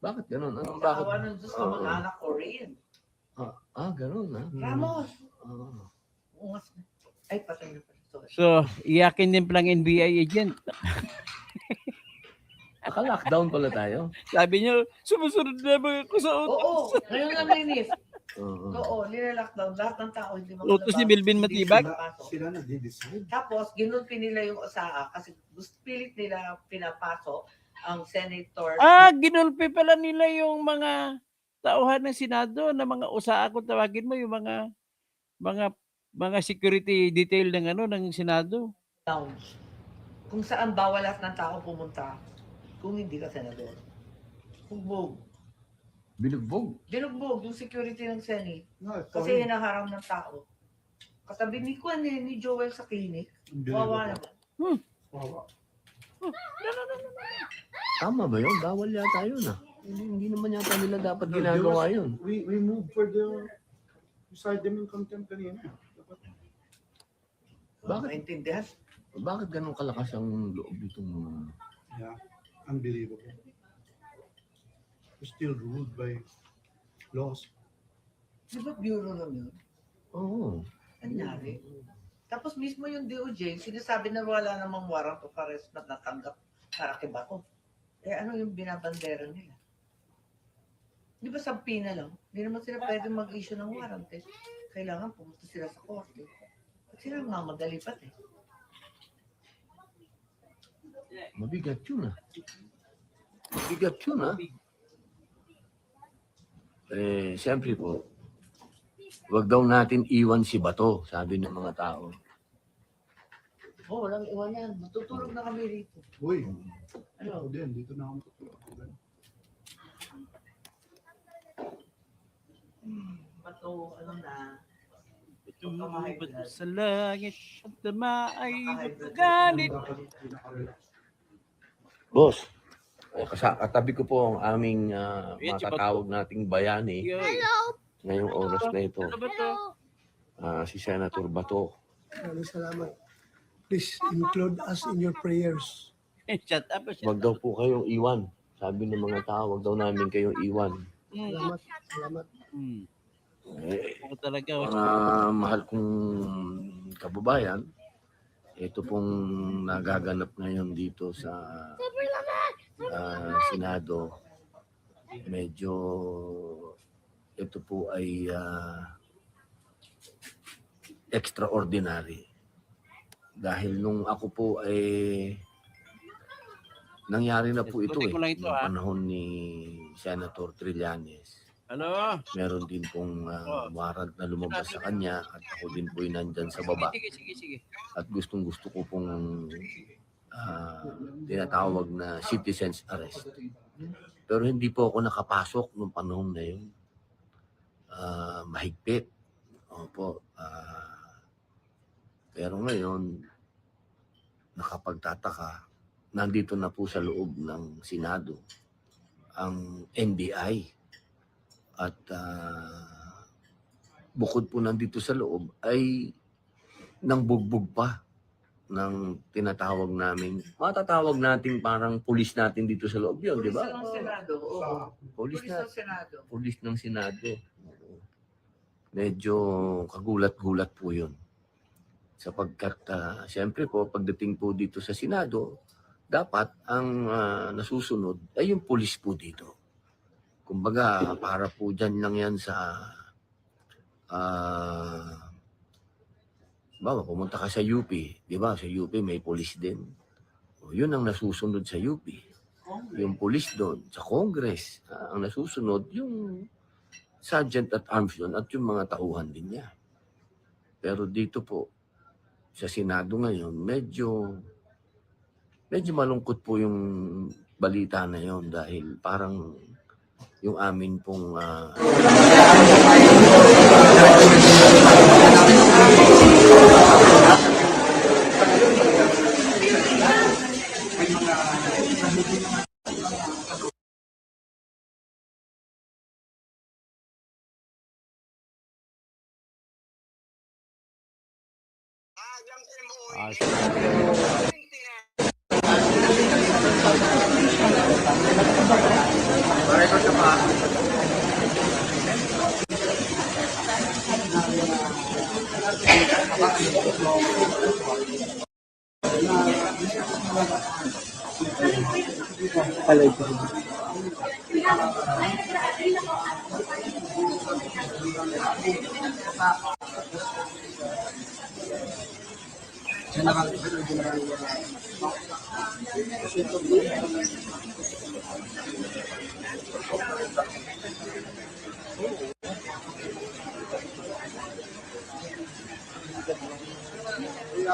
Bakit ganun? Awanan Diyos ko mag-anak ko rin. Ganun ha? Ramos! Ay, patay na pala. Sorry. So, iyakin din palang NBA agent. Naka-lockdown pala tayo. Sabi niyo, sumusunod na ba ako sa utos? Oo, ngayon nga linis. Oo, nila-lockdown. Lahat ng tao hindi Utos ni Melvin Matibag? Sila nag-decide. Tapos, ginulpi nila yung OSAA kasi pilit nila pinapasok ang senator. Ginulpi pala nila yung mga tauhan ng Senado na mga OSAA kung tawagin mo, yung mga security detail ng Senado. Lounge. Kung saan bawal lahat ng tao pumunta kung hindi ka senador. Bugbog. Binugbog. Binugbog yung security ng Senate. Kasi hinaharang ng tao. Katabi ni Kwan ni Joel sa clinic. Wawa naman. Tama ba yun? Bawal yata yun Hindi naman yata nila dapat ginagawa yun. We moved for the decide them in contempt kanina. Bakit? Maintindihan? Bakit ganun kalakas ang loob nitong mga... Yeah, unbelievable. We're still ruled by laws. Di ba bureau lang yun? Oo. Nangyari. Tapos mismo yung DOJ, sinasabi na wala namang warrant of arrest na natanggap para kay Bato. Eh ano yung binabandera nila? Di ba sampi na lang? Hindi naman sila pwede mag-issue ng warrant eh. Kailangan pumunta sila sa korte. At sila mamadali pa eh. Mabigat yun ah. Mabigat yun ah. Eh, siyempre po, wag daw natin iwan si Bato, sabi ng mga tao. Oh, walang iwan yan. Matutulog na kami rito. Uy, Ano? ako din, dito na ako matutulog. Bato, ano na? Tumubad sa langit at dama ay ganit. Boss, katabi ko po ang aming matatawag nating bayani. Ngayong oras na ito. Si Senator Bato. Maraming salamat. Please include us in your prayers. Shut up. Wag daw po kayong iwan. Sabi ng mga tao, wag daw namin kayong iwan. Salamat, salamat. Ako talaga. Mga mahal kong kababayan, ito pong nagaganap ngayon dito sa Senado. Medyo ito po ay extraordinary. Dahil nung ako po ay nangyari na po ito noong panahon ni Senator Trillanes. Ano? Meron din pong warrant na lumabas sa kanya at ako din po nandyan sa baba. Sige. At gustong-gusto ko pong tinatawag na citizen's arrest. Pero hindi po ako nakapasok nung panahon na yun. Mahigpit. Opo. Pero ngayon, nakapagtataka, nandito na po sa loob ng Senado ang NBI. At bukod po nandito sa loob ay nang bugbog pa ng tinatawag namin, matatawag natin parang pulis natin dito sa loob yun, di ba? Pulis ng Senado, oo. Pulis ng Senado. Pulis ng Senado. Medyo kagulat-gulat po yun. Sapagkat, siyempre po, pagdating po dito sa Senado, dapat ang nasusunod ay yung pulis po dito. Kumbaga, para po dyan lang yan sa, bawa, pumunta ka sa UP, di ba? Sa UP may pulis din. O, yun ang nasusunod sa UP. Yung pulis doon, sa Congress, ang nasusunod, yung sergeant at arms doon at yung mga tauhan din niya. Pero dito po, sa Senado ngayon, medyo malungkot po yung balita na yon dahil parang yung amin pong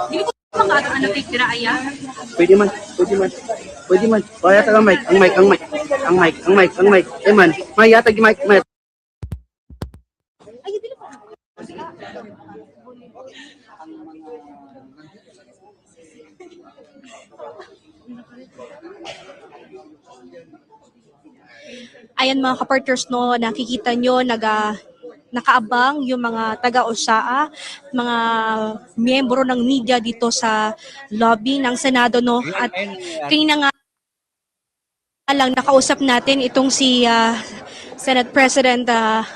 Di ko makata ka natitira aya? Pwede man. Kaya taga mic, ang mic. Eh man, may yatag mic. Ayan mga kapartners, no, nakikita nyo, nakaabang yung mga taga-OSAA, mga miyembro ng media dito sa lobby ng Senado, no, at kanina nga lang nakausap natin itong si Senate President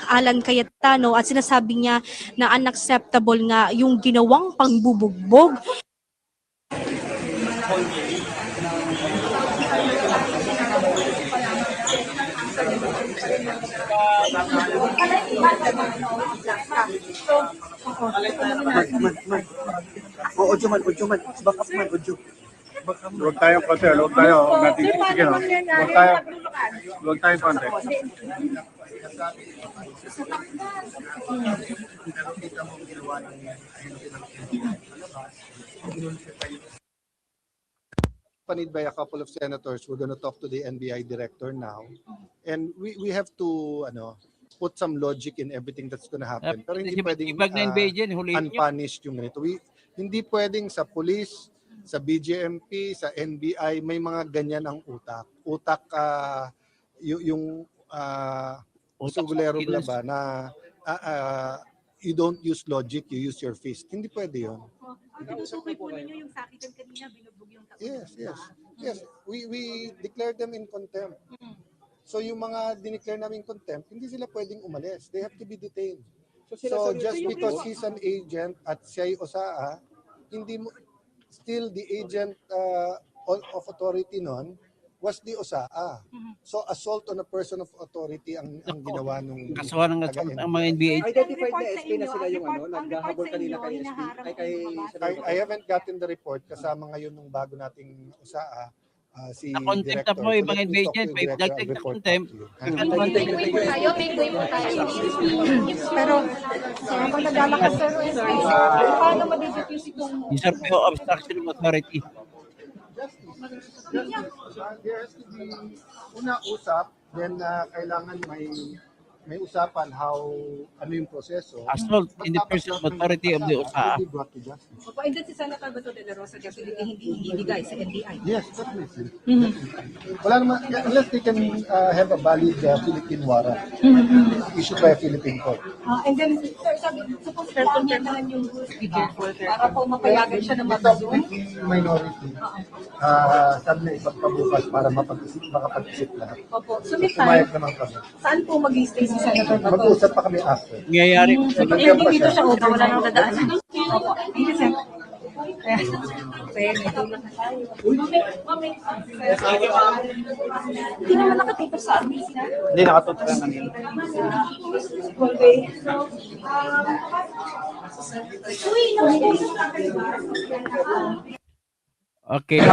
Alan Cayetano at sinasabi niya na unacceptable nga yung ginawang pangbubugbog. Audio man. Back up man, audio. Huwag tayong konti, huwag tayo. Sige, no? Huwag tayong konti. Accompanied by a couple of senators, we're going to talk to the NBI director now. And we have to put some logic in everything that's going to happen. Pero hindi pwedeng unpunished yung ganito. Hindi pwedeng sa police, sa BJMP, sa NBI, may mga ganyan ang utak. Utak, yung sugulero ba na you don't use logic, you use your fist. Hindi pwede yun. Tinutukoy po ninyo yung sakitan kanina, binugbog yung tao. Yes. We declared them in contempt. So yung mga dineclare namin contempt, hindi sila pwedeng umalis. They have to be detained. So just because he's an agent at siya'y OSAA, hindi mo, still the agent of authority nun was the OSAA. So assault on a person of authority ang ginawa nung Kasuhan ng ang mga NBA. Identified na SP na sila yung naghahabol kanina kay SP. I haven't gotten the report kasama ngayon nung bago nating OSAA. Si Na-contempt na Director. po yung mga So let me NBA talk to dyan. yung May Director. dagdag I'll na report contempt. back to you. Pero pag naglalakas pero paano ma-defuse itong Usurp of obstruction of authority. There has to be una usap, then kailangan may usapan ano yung proseso. Assault in the person of authority of the OSAA. Brought to justice. Opo, and then si Senator Bato de la Rosa kasi hindi ibigay sa NBI. Yes, definitely. Wala naman, unless they can have a valid Philippine warrant issued by a Philippine court. And then, sir, suppose kailangan naman yung para po mapayagan siya na Ito, mag-zoom. minority. Sabi na ipagpabukas para makapag-isip lahat. Opo, so may Pumayag time, naman kami. saan po mag-stay si Senator Bato? Mag-uusap pa kami after. Nangyayari po sa Hindi dito siya over, wala nang dadaan. Opo, dito siya. Hindi naman nakatito sa amin. Hindi nakatutok lang kanina. Okay.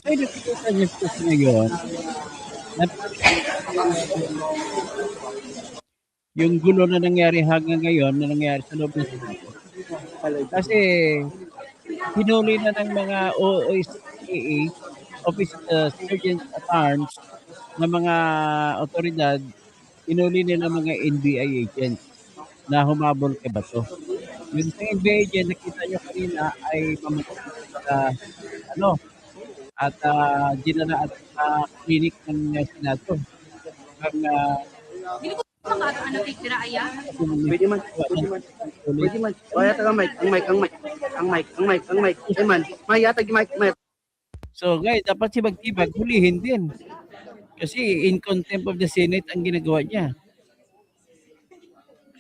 Ay, nakikita niyo po sa ngayon. Yung gulo na nangyari hanggang ngayon, na nangyari sa loob ng Senado. Kasi hinuli na ng mga OSCA, Office Sergeant at Arms, ng mga otoridad, hinuli nila mga NBI agents na humabol kay Bato. Yung sa NBI agent, nakita nyo kanina ay mamatay at dinala at clinic ng Senado. Ang anak tira aya. Pwede man. Mayatag ang mic. Man, mayatag yung mic. So guys, dapat si Magtibag hulihin din. Kasi in contempt of the Senate ang ginagawa niya.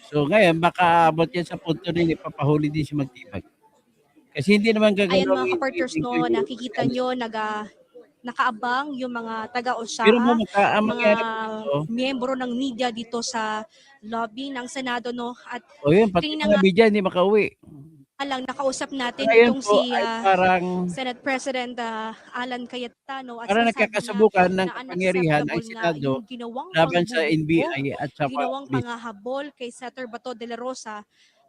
So ngayon, baka abot yan sa punto rin ipapahuli din si Magtibag. Kasi hindi naman Ayan gagawin. mga kapartners, no, nakikita nyo, nakaabang yung mga taga-OSAA, Pero mo ang mga mangyari dito, miyembro ng media dito sa lobby ng Senado, no, at o yun, pati tingnan mga media hindi makauwi. lang nakausap natin Ngayon itong po si ay parang Senate President Alan Cayetano at parang sinasabi nagkakasubukan niya ng na kapangyarihan ang unacceptable Senado yung ginawang laban sa pangbubugbog, NBI at sa ginawang police. pangahabol kay Senator Bato de la Rosa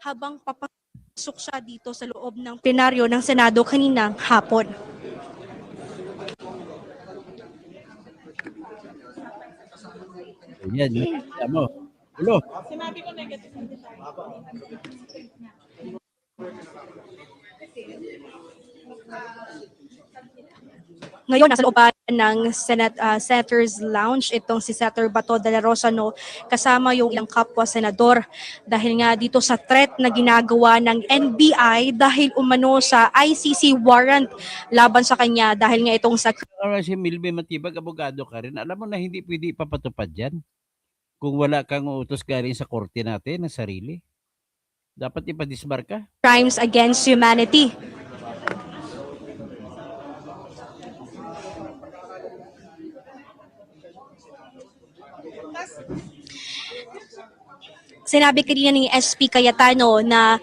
habang papasok siya dito sa loob ng plenaryo ng Senado kaninang hapon. Yan, kita mo. Ulo. Ngayon, nasa looban ng Senator's Lounge itong si Senator Bato de la Rosa, no, kasama yung ilang kapwa senador dahil nga dito sa threat na ginagawa ng NBI dahil umano sa ICC warrant laban sa kanya dahil nga itong sa Si Milby Matibag, abogado ka rin. Alam mo na hindi pwede ipapatupad yan kung wala kang utos galing sa korte natin na sarili. Dapat ipadisbar ka. crimes against humanity. Sinabi kanina ni SP Cayetano na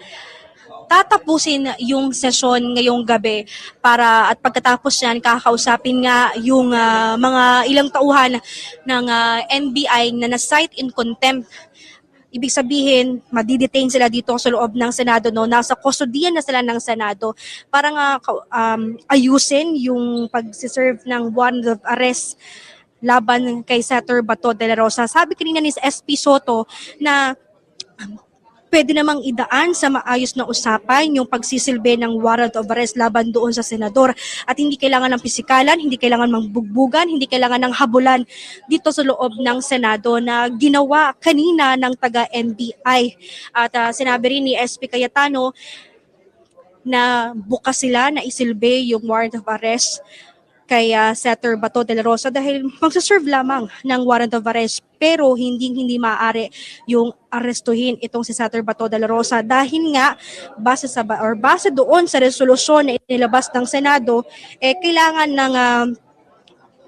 tatapusin yung sesyon ngayong gabi para at pagkatapos yan kakausapin nga yung mga ilang tauhan ng NBI na na-cite in contempt. Ibig sabihin, madidetain sila dito sa loob ng Senado, no? Nasa kustodiyan na sila ng Senado para nga ayusin yung pag-serve ng warrant of arrest laban kay Senator Bato de la Rosa. Sabi kanina ni SP Soto na pwede namang idaan sa maayos na usapan yung pagsisilbi ng warrant of arrest laban doon sa senador at hindi kailangan ng pisikalan, hindi kailangan ng bugbugan, hindi kailangan ng habulan dito sa loob ng Senado na ginawa kanina ng taga-NBI. At sinabi rin ni SP Cayetano na bukas sila na isilbi yung warrant of arrest kay Senator Bato de la Rosa dahil magsaserve lamang ng warrant of arrest pero hindi maaari yung arestuhin itong si Senator Bato de la Rosa dahil nga base doon sa resolusyon na inilabas ng Senado kailangan ng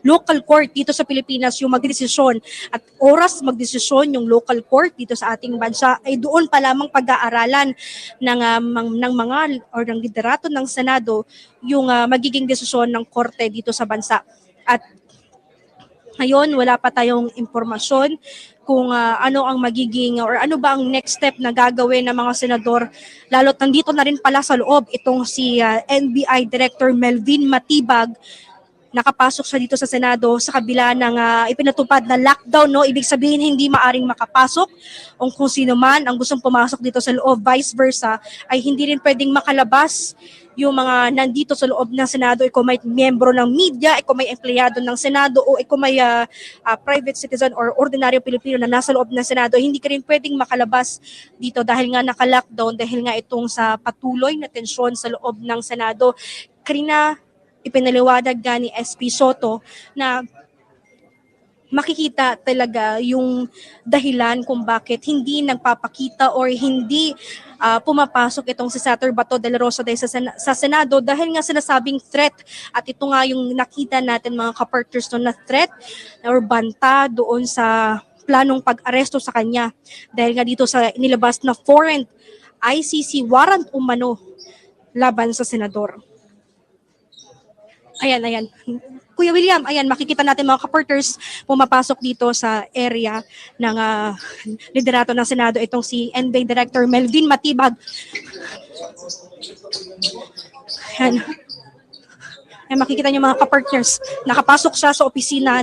local court dito sa Pilipinas yung magdesisyon at oras magdesisyon yung local court dito sa ating bansa ay doon pa lamang pag-aaralan ng mga or ng liderato ng Senado yung magiging desisyon ng korte dito sa bansa. At ngayon wala pa tayong impormasyon kung ano ang magiging or ano ba ang next step na gagawin ng mga senador lalo't nandito na rin pala sa loob itong si NBI Director Melvin Matibag. Nakapasok siya dito sa Senado sa kabila ng ipinatupad na lockdown, no? Ibig sabihin hindi maaring makapasok o kung sino man ang gustong pumasok dito sa loob, vice versa, ay hindi rin pwedeng makalabas yung mga nandito sa loob ng Senado, kung may miyembro ng media, kung may empleyado ng Senado o kung may private citizen or ordinaryo Pilipino na nasa loob ng Senado, hindi ka rin pwedeng makalabas dito dahil nga naka-lockdown, dahil nga itong sa patuloy na tensyon sa loob ng Senado. Karina, ipinaliwanag nga ni SP Soto na makikita talaga yung dahilan kung bakit hindi nagpapakita or hindi pumapasok itong si Senator Bato de la Rosa dahil sa Senado dahil nga sinasabing threat. At ito nga yung nakita natin mga kapartners na threat or banta doon sa planong pag-aresto sa kanya dahil nga dito sa inilabas na foreign ICC warrant umano laban sa senador. Ayan. Kuya William, ayan, makikita natin mga kaporters pumapasok dito sa area ng liderato ng Senado itong si NBI Director Melvin Matibag. Ayan. Ayan, makikita niyo mga kaporters, nakapasok siya sa opisina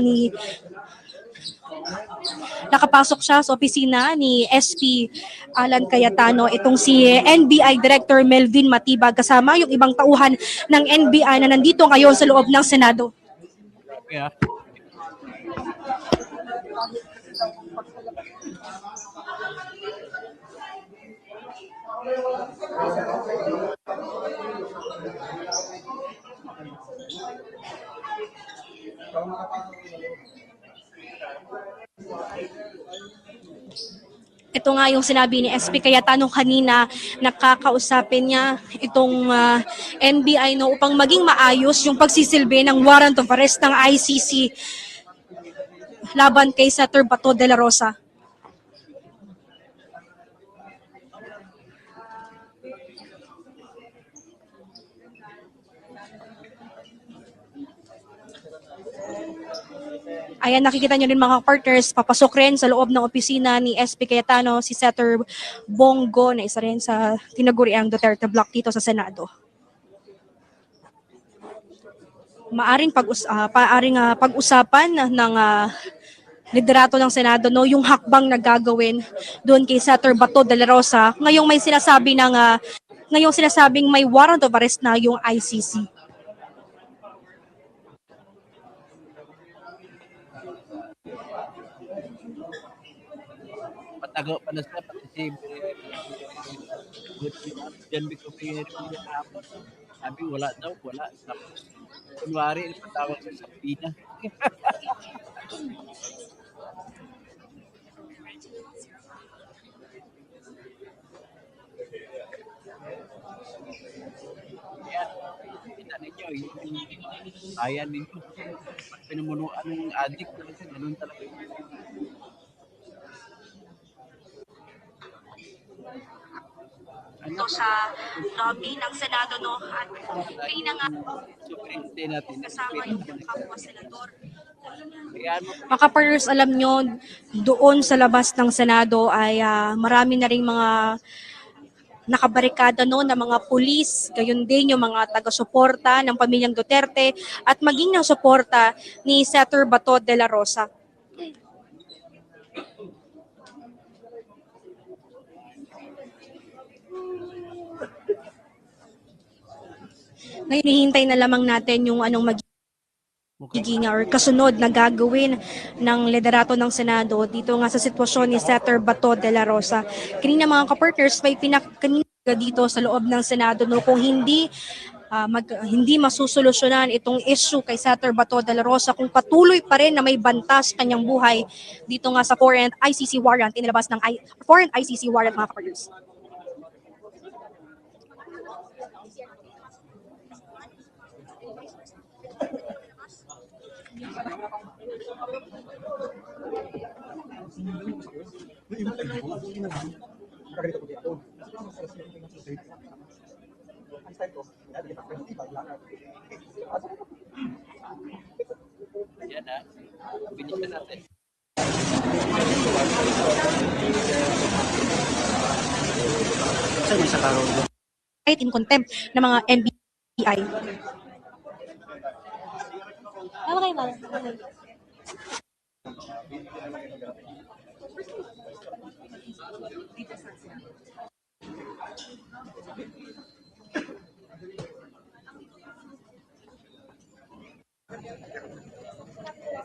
ni SP Alan Cayetano, itong si NBI Director Melvin Matibag kasama yung ibang tauhan ng NBI na nandito ngayon sa loob ng Senado. Yeah. Ito nga yung sinabi ni SP Cayetano kanina, nakakausapin niya itong NBI no, upang maging maayos yung pagsisilbi ng warrant of arrest ng ICC laban kay Senator Bato de la Rosa. Ayan, nakikita nyo rin mga partners, papasok rin sa loob ng opisina ni SP Cayetano si Senator Bongo na isa rin sa tinaguriang Duterte Block dito sa Senado. Maaring pag-usapan ng liderato ng Senado yung hakbang na gagawin doon kay Senator Bato de la Rosa. Ngayong sinasabing may warrant of arrest na yung ICC. Patago pa na siya, pati si Jan Vic Opinion kahapon. Sabi wala daw, wala. Tapos, kunwari, patawag sa Pina. Yan, kita ninyo, yung ayan ninyo. Pinumunuan ng adik, ganun talaga yun. Ito sa lobby ng Senado at kanina nga kasama yung kapwa senador. Mga partners, alam nyo, doon sa labas ng Senado ay marami na ring mga nakabarikada na mga pulis, gayon din yung mga taga-suporta ng pamilyang Duterte at maging ng suporta ni Senator Bato de la Rosa. Ngayon, hihintay na lamang natin yung anong magiging or kasunod na gagawin ng liderato ng Senado dito nga sa sitwasyon ni Senator Bato de la Rosa. Kanina mga kapartners, may kanina dito sa loob ng Senado kung hindi masusolusyonan itong issue kay Senator Bato de la Rosa, kung patuloy pa rin na may bantas kanyang buhay dito nga sa foreign ICC warrant, inilabas ng foreign ICC warrant mga kapartners. Yan na, bilisan natin. In contempt ng mga NBI.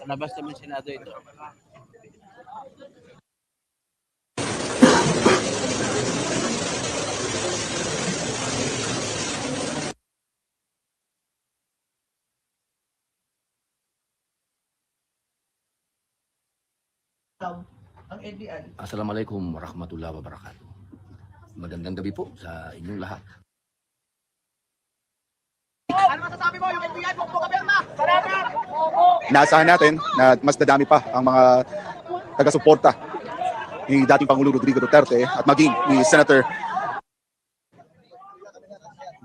Labas naman Senado ito. Ang NBI. Assalamualaikum warahmatullahi wabarakatuh. Magandang gabi po sa inyong lahat. Ano masasabi mo? Yung NBI po kabirma! Salamat! Inaasahan natin na mas dadami pa ang mga taga-suporta ni dating Pangulo Rodrigo Duterte at maging ni Senator.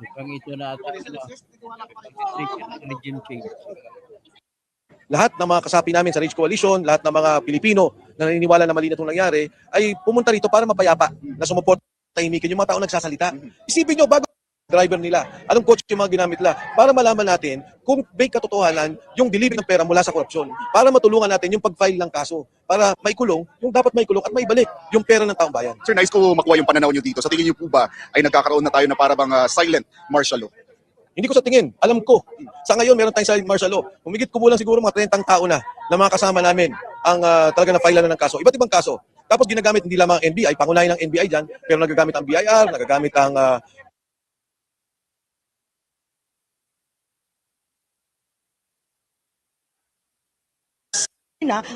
Mukhang ito na ata regime change. Lahat ng mga kasapi namin sa Rage Coalition, lahat ng mga Pilipino na naniniwala na mali na itong nangyari, ay pumunta rito para mapayapa na sumuporta, tahimikin yung mga tao nagsasalita. Isipin nyo, bago driver nila, anong coach yung mga ginamit nila, para malaman natin kung may katotohanan yung delivery ng pera mula sa korupsyon, para matulungan natin yung pag-file ng kaso, para maikulong yung dapat maikulong at maibalik yung pera ng taong bayan. Sir, nais ko makuha yung pananaw nyo dito. Sa tingin nyo po ba ay nagkakaroon na tayo na para bang silent martial law? Hindi ko sa tingin, alam ko. Sa ngayon, meron tayong silent martial law. Humigit kumulang siguro mga 30 tao na mga kasama namin ang talaga na-file na ng kaso. Iba't ibang kaso. Tapos ginagamit hindi lamang ang NBI, pangunahin ng NBI dyan, pero nagagamit ang BIR, nagagamit ang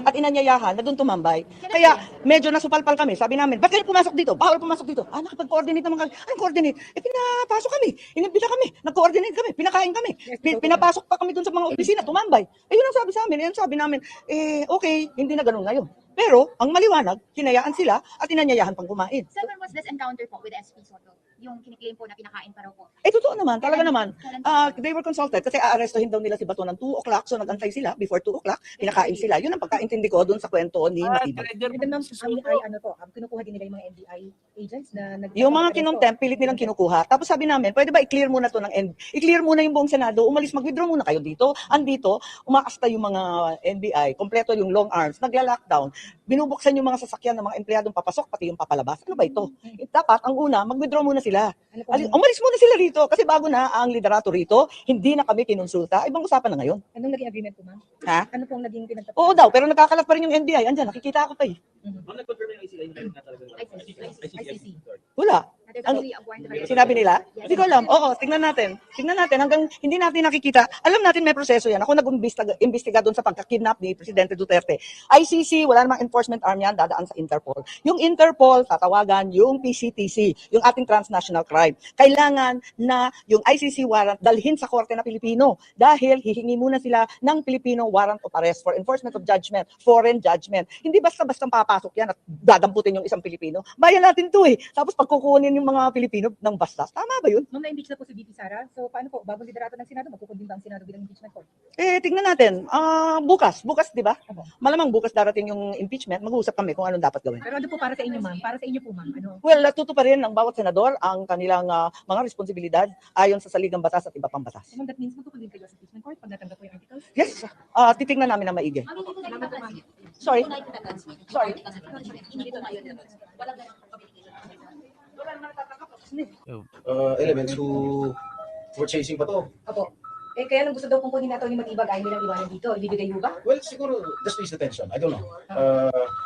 at inanyayahan na doon tumambay. Kaya medyo nasupalpal kami. Sabi namin, ba't kayo pumasok dito? Bawal pumasok dito. Nakapag-coordinate naman kami. Anong coordinate? Pinapasok kami. Inibita kami. Nag-coordinate kami. Pinakain kami. Pinapasok pa kami doon sa mga opisina. Tumambay. Yun ang sabi sa amin. Yun ang sabi namin, okay, hindi na ganun ngayon. Pero, ang maliwanag, hinayaan sila at inanyayahan pang kumain. Sir, when was this encounter po with SP Soto? Yung kiniklaim po na kinakain pa raw po. Totoo naman, talaga naman. They were consulted kasi aarestuhin daw nila si Bato ng 2 o'clock, so nag-antay sila before 2 o'clock, pinakain sila. Yun ang pagkaintindi ko doon sa kwento ni Matibag. Kinukuha din nila yung mga NBI agents na Yung mga kinomtempt, pilit nilang kinukuha. Tapos sabi namin, pwede ba i-clear muna to i-clear muna yung buong Senado, umalis, mag-withdraw muna kayo dito. Andito, umaasta yung mga NBI, kompleto yung long arms, nagla-lockdown, binubuksan yung mga sasakyan ng mga empleyadong papasok, pati yung papalabas. Ano ba ito? Dapat, ang una, mag-withdraw muna sila. Umalis muna sila rito, kasi bago na ang liderato rito, hindi na kami kinonsulta. Ibang usapan na ngayon. Anong naging agreement po, ma'am? Ha? Ano pong naging pinagtapos? Oo daw, pero nagkakalat pa rin yung NBI. Andyan, nakikita ako pa eh. ICC. Wala. Sinabi nila? Hindi ko alam. Oo, tingnan natin. Tingnan natin hanggang hindi natin nakikita. Alam natin may proseso yan. Ako nag-imbestiga doon sa pagka-kidnap ni Presidente Duterte. ICC, wala namang enforcement arm yan, dadaan sa Interpol. Yung Interpol, tatawagan yung PCTC, yung ating transnational crime. Kailangan na yung ICC warrant dalhin sa korte na Pilipino dahil hihingi muna sila ng Filipino warrant of arrest for enforcement of judgment, foreign judgment. Hindi basta-basta papasok yan at dadamputin yung isang Pilipino. Bayan natin to eh. Tapos pagkukunin yung mga Pilipino ng bastas. Tama ba yun? Nung na-impeach na po si VP Sara, so paano po, bagong liderato ng Senado, magkukundin ba ang Senado bilang impeachment court? Tignan natin. Bukas, di ba? Malamang bukas darating yung impeachment, mag-uusap kami kung anong dapat gawin. Pero ano po para sa inyo, ma'am? Para sa inyo po, ma'am? Ano? Well, tutuparin ng bawat senador ang kanilang mga responsibilidad ayon sa saligang batas at iba pang batas. So, ma'am, that means magkukundin kayo sa impeachment court pag natanggap po yung articles? Yes, titignan namin na maigi. Sorry. Elements who were chasing pa to. Opo. Kaya lang gusto daw kung kunin nato ni Matibag ay nilang iwanan dito. Ibibigay mo ba? Well, siguro, just please attention. I don't know.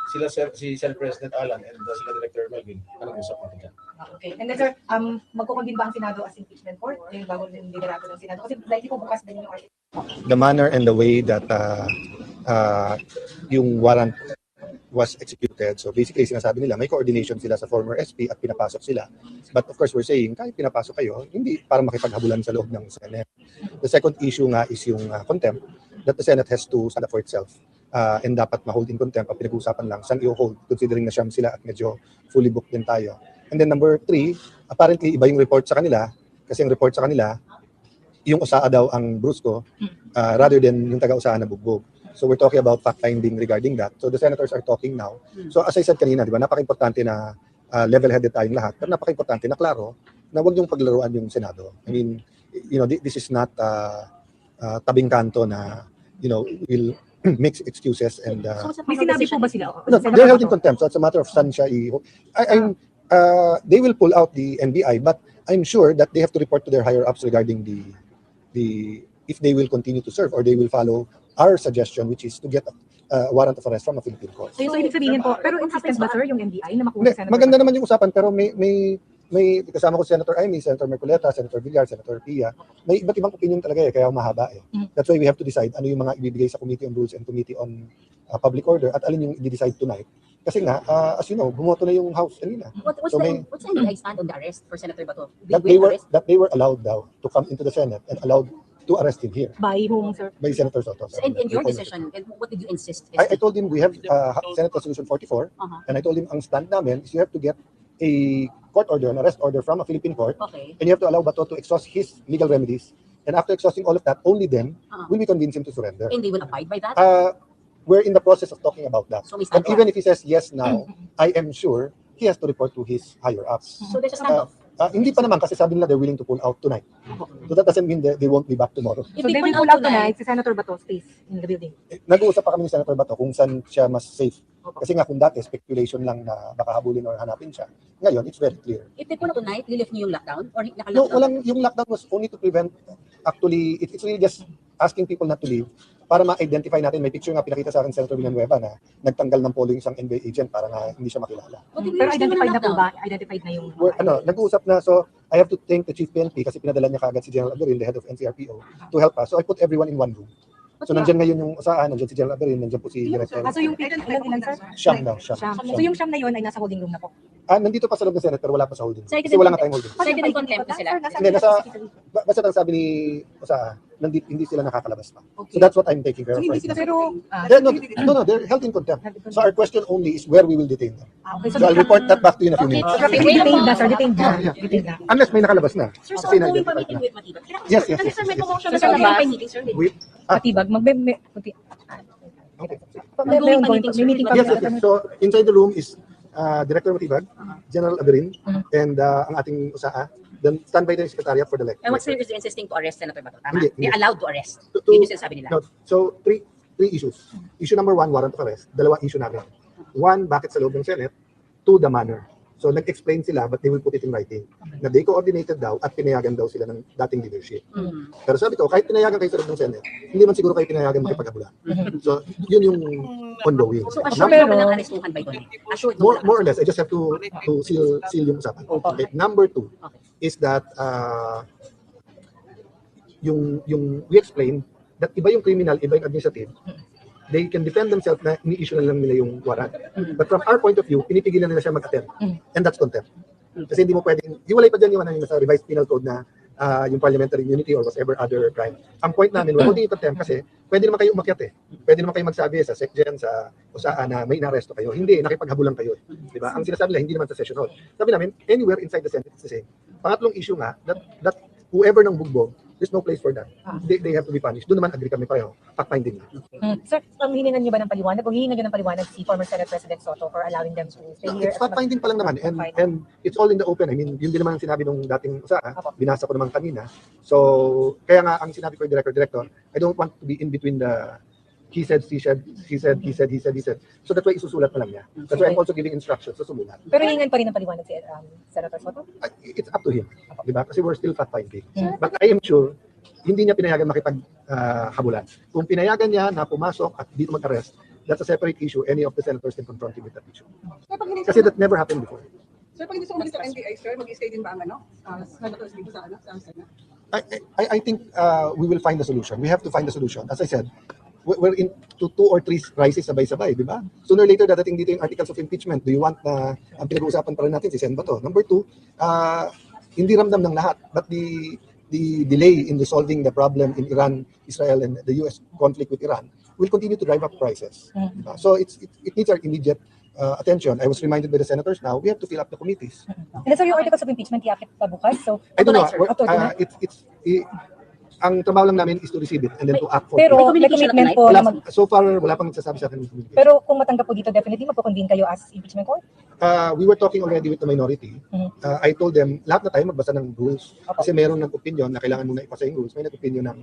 Si Senate President Alan and sila Director Melvin, anong usap natin dyan? Okay. And then, sir, magkukundin ba ang Senado as impeachment court? Yung bagong liderato ng Senado? Kasi likely po bukas din yung article. The manner and the way that yung warrant was executed. So basically, sinasabi nila, may coordination sila sa former SP at pinapasok sila. But of course, we're saying, kahit pinapasok kayo, hindi para makipaghabulan sa loob ng Senate. The second issue nga is yung contempt that the Senate has to stand up for itself. And dapat ma-hold in contempt. Ang pinag-uusapan lang, saan i-hold, considering na siyam sila at medyo fully booked din tayo. And then number 3, apparently iba yung report sa kanila, kasi yung report sa kanila, yung usaa daw ang Brusco, rather than yung taga-usahan na bugbog. So we're talking about fact-finding regarding that. So the senators are talking now. So as I said kanina, di ba, napaka-importante na level-headed tayong lahat, pero napaka-importante na klaro na huwag yung paglaruan yung Senado. I mean, this is not tabing kanto na, will mix excuses and... May sinabi po ba sila? No, they're held in contempt. So it's a matter of saan siya they will pull out the NBI, but I'm sure that they have to report to their higher-ups regarding if they will continue to serve or they will follow our suggestion, which is to get a warrant of arrest from a Philippine court. So ibig sabihin po, pero insistent ba, sir, yung NBI na makuha sa Senado? Maganda naman yung usapan, pero may kasama ko Senator Amy, Senator Mercoleta, Senator Villar, Senator Pia. May iba't ibang opinion talaga kaya mahaba eh. That's why we have to decide ano yung mga ibibigay sa Committee on Rules and Committee on Public Order at alin yung i-decide tonight. Kasi nga, as you know, bumoto na yung House kanina. What's the NBI stand on the arrest for Senator Bato? That they were allowed daw to come into the Senate and allowed to arrest him here. By whom, sir? By Senator Soto. So, in your decision, what did you insist? I told him we have Senate Resolution 44, and I told him ang stand namin is you have to get a court order, an arrest order from a Philippine court, and you have to allow Bato to exhaust his legal remedies. And after exhausting all of that, only then will we convince him to surrender. And they will abide by that? We're in the process of talking about that. So but even if he says yes now, I am sure he has to report to his higher-ups. So there's a standoff? Hindi pa naman kasi sabi nila they're willing to pull out tonight. So that doesn't mean they won't be back tomorrow. If they pull out tonight, si Senator Bato stays in the building? Nag-uusap pa kami ni Senator Bato kung saan siya mas safe. Kasi nga kung dati speculation lang na baka habulin or hanapin siya. Ngayon, it's very clear. If they pull out tonight, lilift niyo yung lockdown? Or No, yung lockdown was only to prevent, actually, it's really just asking people not to leave para ma-identify natin. May picture nga pinakita sa akin Senator Villanueva na nagtanggal ng polling isang NBI agent para nga hindi siya makilala. Pero identified na po ba? Identified na yung... Nag-uusap na. So, I have to thank the Chief PNP kasi pinadala niya kaagad si General Aberin, the head of NCRPO, to help us. So, I put everyone in one room. So, nandyan ngayon yung usahan, nandyan si General Aberin, nandyan po si Director. So, yung ilan, sir? Siyam na. So, yung siyam na yun ay nasa holding room na po? Nandito pa sa loob ng Senate, pero wala pa sa holding room. Kasi wala nga tayong holding room. Sir, contempt na sila? Hindi, basta lang sabi ni Usaha, hindi sila nakakalabas pa. So that's what I'm taking care of right now. They're held in contempt. So our question only is where we will detain them. So I'll report that back to you in a few minutes. Detained na, sir. Detained na. Yeah. Detained na. Unless may nakalabas na. Sir, so Kasi ongoing na-identify pa meeting na. with Matibag. Yes. Kasi sir, may promotion na Yes. sa labas. With Matibag, may ongoing pa, may meeting pa. Yes. So inside the room is Director Matibag, General Aberin, and ang ating USAA. Then standby din yung Secretariat for the lecture. And what's the reason insisting to arrest Senator Bato? Tama? Hindi. They're allowed to arrest. To- Yun yung sinasabi nila. No. So, three issues. Issue number 1, warrant of arrest. Dalawa issue namin. 1, bakit sa loob ng Senate? 2, the manner. So, nag-explain sila but they will put it in writing. Na they coordinated daw at pinayagan daw sila ng dating leadership. Pero sabi ko, kahit pinayagan kayo sa loob ng Senate, hindi man siguro kayo pinayagan makipaghabulan. So, yun yung ongoing. So, assured naman ang arestuhan by Tony? Assured naman. More or less, I just have to seal yung usapan. Okay. Number 2 is that yung we explain that iba yung criminal, iba yung administrative. They can defend themselves na ini-issue na lang nila yung warrant. But from our point of view, pinipigilan nila siya mag-attend. And that's contempt. Kasi hindi mo pwedeng, hiwalay pa dyan yung sa revised penal code na yung parliamentary immunity or whatever other crime. Ang point namin, we're holding it contempt kasi pwede naman kayo umakyat eh. Pwede naman kayo magsabi sa SecGen, sa USAA na may inaresto kayo. Hindi, nakipaghabulan kayo. Diba? Ang sinasabi nila, hindi naman sa session hall. Sabi namin, anywhere inside the Senate, it's the same. Pangatlong issue nga, that whoever ng bugbog, there's no place for that. They have to be punished. Doon naman agree kami pareho. Fact-finding na. Sir, hiningan niyo ba ng paliwanag o hihingan niyo ng paliwanag si former Senate President Soto for allowing them to stay here? It's fact-finding pa lang naman. And it's all in the open. I mean, yun din naman ang sinabi nung dating USAA. Binasa ko naman kanina. So, kaya nga ang sinabi ko yung director, I don't want to be in between the he said, he said. So that's why isusulat na lang niya. That's why I'm also giving instructions sa sumulat. Pero hihingan pa rin ng paliwanag si Senator Soto? It's up to him. Diba? Kasi we're still fact-finding. But I am sure, hindi niya pinayagan makipaghabulan. Kung pinayagan niya na pumasok at dito mag-arrest, that's a separate issue. Any of the senators can confront him with that issue. Kasi that never happened before. Sir, pag hindi sumali sa NBI, sir, mag-stay din ba ang senators dito sa Senate? I think we will find a solution. We have to find a solution. As I said, we're into 2 or 3 crises sabay-sabay, di ba? Sooner or later, dadating dito yung articles of impeachment. Do you want na ang pinag-uusapan pa rin natin si Sen Bato? Number 2, hindi ramdam ng lahat, but the delay in resolving the problem in Iran, Israel, and the US conflict with Iran will continue to drive up prices. So it needs our immediate attention. I was reminded by the senators now, we have to fill up the committees. And so yung articles of impeachment, iakit pa bukas? So, I don't know. tonight, Ang trabaho lang namin is to receive it and then to act for pero it. may commitment po. So far, wala pang nagsasabi sa akin. Pero kung matanggap po dito, definitely magpo-convene kayo as impeachment court? We were talking already with the minority. I told them, lahat na tayo magbasa ng rules. Kasi meron ng opinion na kailangan muna ipasa yung rules. May nag-opinion ng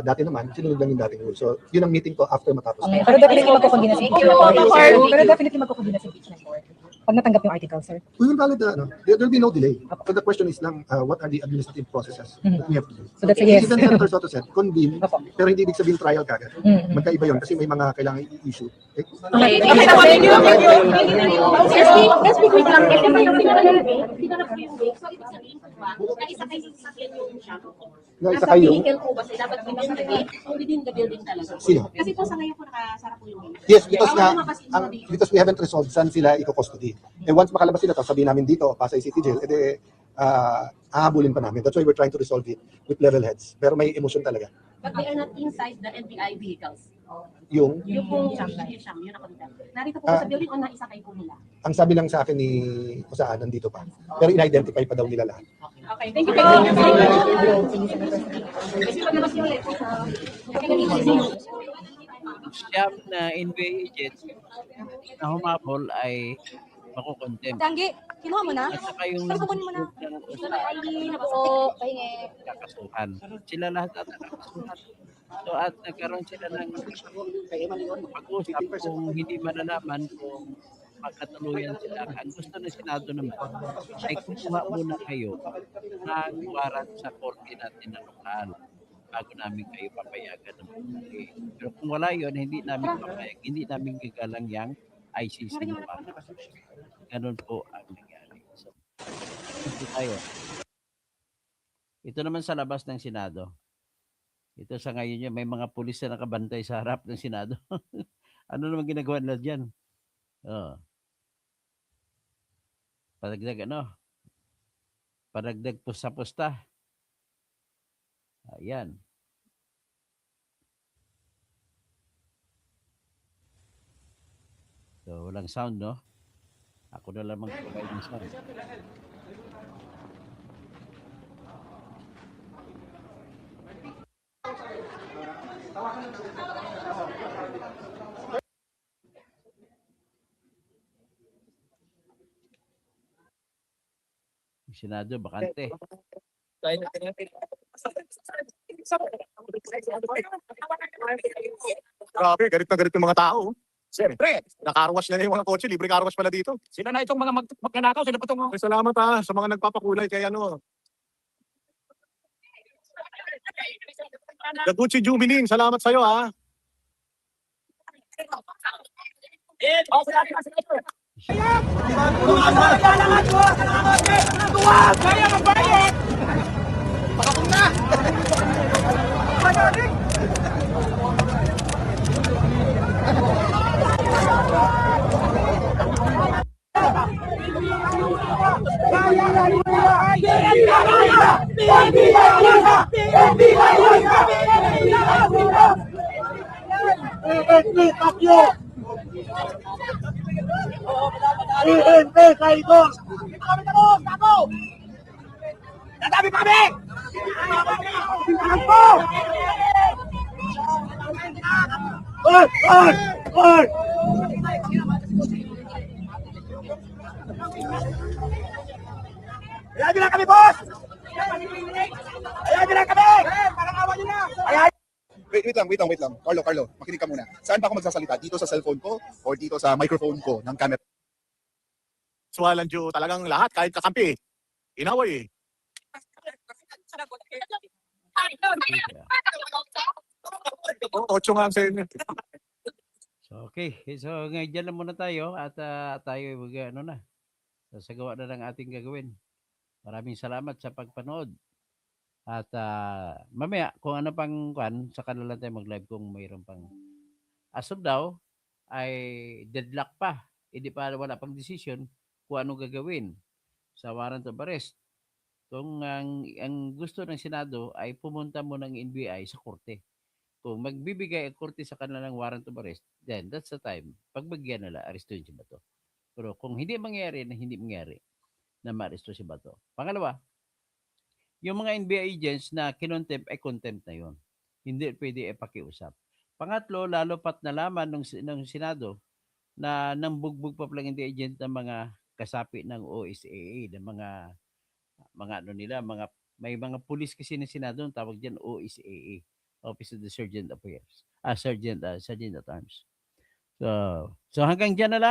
dati naman, sinunod lang yung dating rules. So, yun ang meeting ko after matapos. Pero definitely magpo-convene as impeachment court. Pero definitely magpo-convene as impeachment court. Pag natanggap yung article, sir. We will valid there will be no delay. So the question is lang, what are the administrative processes that we have to do? So that's a yes. Even Senator Soto said, convene, pero hindi ibig sabihin trial kagad. Magkaiba yun kasi may mga kailangan i-issue. Let's speak with lang. Na isa kayo. Dapat within the building talaga. Sino? Kasi po sa ngayon po nakasara po yung gate. Yes, because we haven't resolved saan sila i-custody. And once makalabas sila, sabihin namin dito, Pasay City Jail, hahabulin pa namin. That's why we're trying to resolve it with level heads. Pero may emotion talaga. But they are not inside the NBI vehicles. Yung pong yun nakonta. Narito po sa building o naisakay po nila? ang sabi lang sa akin ni Kusaan, nandito pa. Pero in-identify pa daw nila lahat. Okay, thank you. Siyam na NBA agents na humabol ay makukontempt. Tanggi, kinuha mo na? At saka yung Kukunin mo na. Ay, nabuo. Pahingi. kakasuhan. Sila lahat at kakasuhan. So at nagkaroon sila ng pag-usap kung hindi malalaman kung magkatuluyan sila. Ang gusto ng Senado naman ay kumuha muna kayo ng warrant sa korte natin na lokal bago namin kayo papayagan ng pagkakali. Pero kung wala yun, hindi namin papayag, hindi namin gagalang yang ICC na warrant. Ganun po ang nangyari. So, ito tayo. Ito naman sa labas ng Senado. Ito sa ngayon yun, may mga pulis na nakabantay sa harap ng Senado. Ano naman ginagawa nila dyan? Padagdag Padagdag pusta-pusta. Ayan. So, walang sound, no? Ako na lang mag-provide ng sound. Yung Senado, bakante. Grabe, galit na galit yung mga tao. Siyempre, nakaruwash na yung mga kotse, libre karuwash pala dito. Sila na itong mga magnanakaw, sila pa itong... Ay, salamat sa mga nagpapakulay kay ano. Daguchi Jumining, salamat sa'yo Nadami pa kami! Ayan nyo lang kami, boss! Ayan nyo lang kami! Parang awa nyo na! Wait lang. Carlo, makinig ka muna. Saan ba ako magsasalita? Dito sa cellphone ko or dito sa microphone ko ng camera? Suwalan Diyo talagang lahat, kahit kakampi. Inaway Ocho nga ang sa inyo. So, okay. So, ngayon dyan lang muna tayo at tayo sasagawa na ng ating gagawin. Maraming salamat sa pagpanood. At mamaya, kung ano pang sa kanila tayo mag-live kung mayroon pang. As of now, ay deadlock pa. Hindi pa wala pang decision kung ano gagawin sa warrant of arrest. Kung ang gusto ng Senado ay pumunta mo ng NBI sa korte. Kung magbibigay ang korte sa kanila ng warrant of arrest, then that's the time. Pagbagyan nila, arestuhin si Bato. Pero kung hindi mangyari na ma-aresto si Bato. Pangalawa, yung mga NBI agents na kinontempt ay contempt na yon. Hindi pwede pakiusap. Pangatlo, lalo pat nalaman ng Senado na nambugbog pa palang NBI agent ng mga kasapi ng OSAA, ng mga may mga pulis kasi ng Senado, ang tawag diyan OSAA, Office of the Sergeant Affairs. Sergeant at Arms. So hanggang diyan na lang.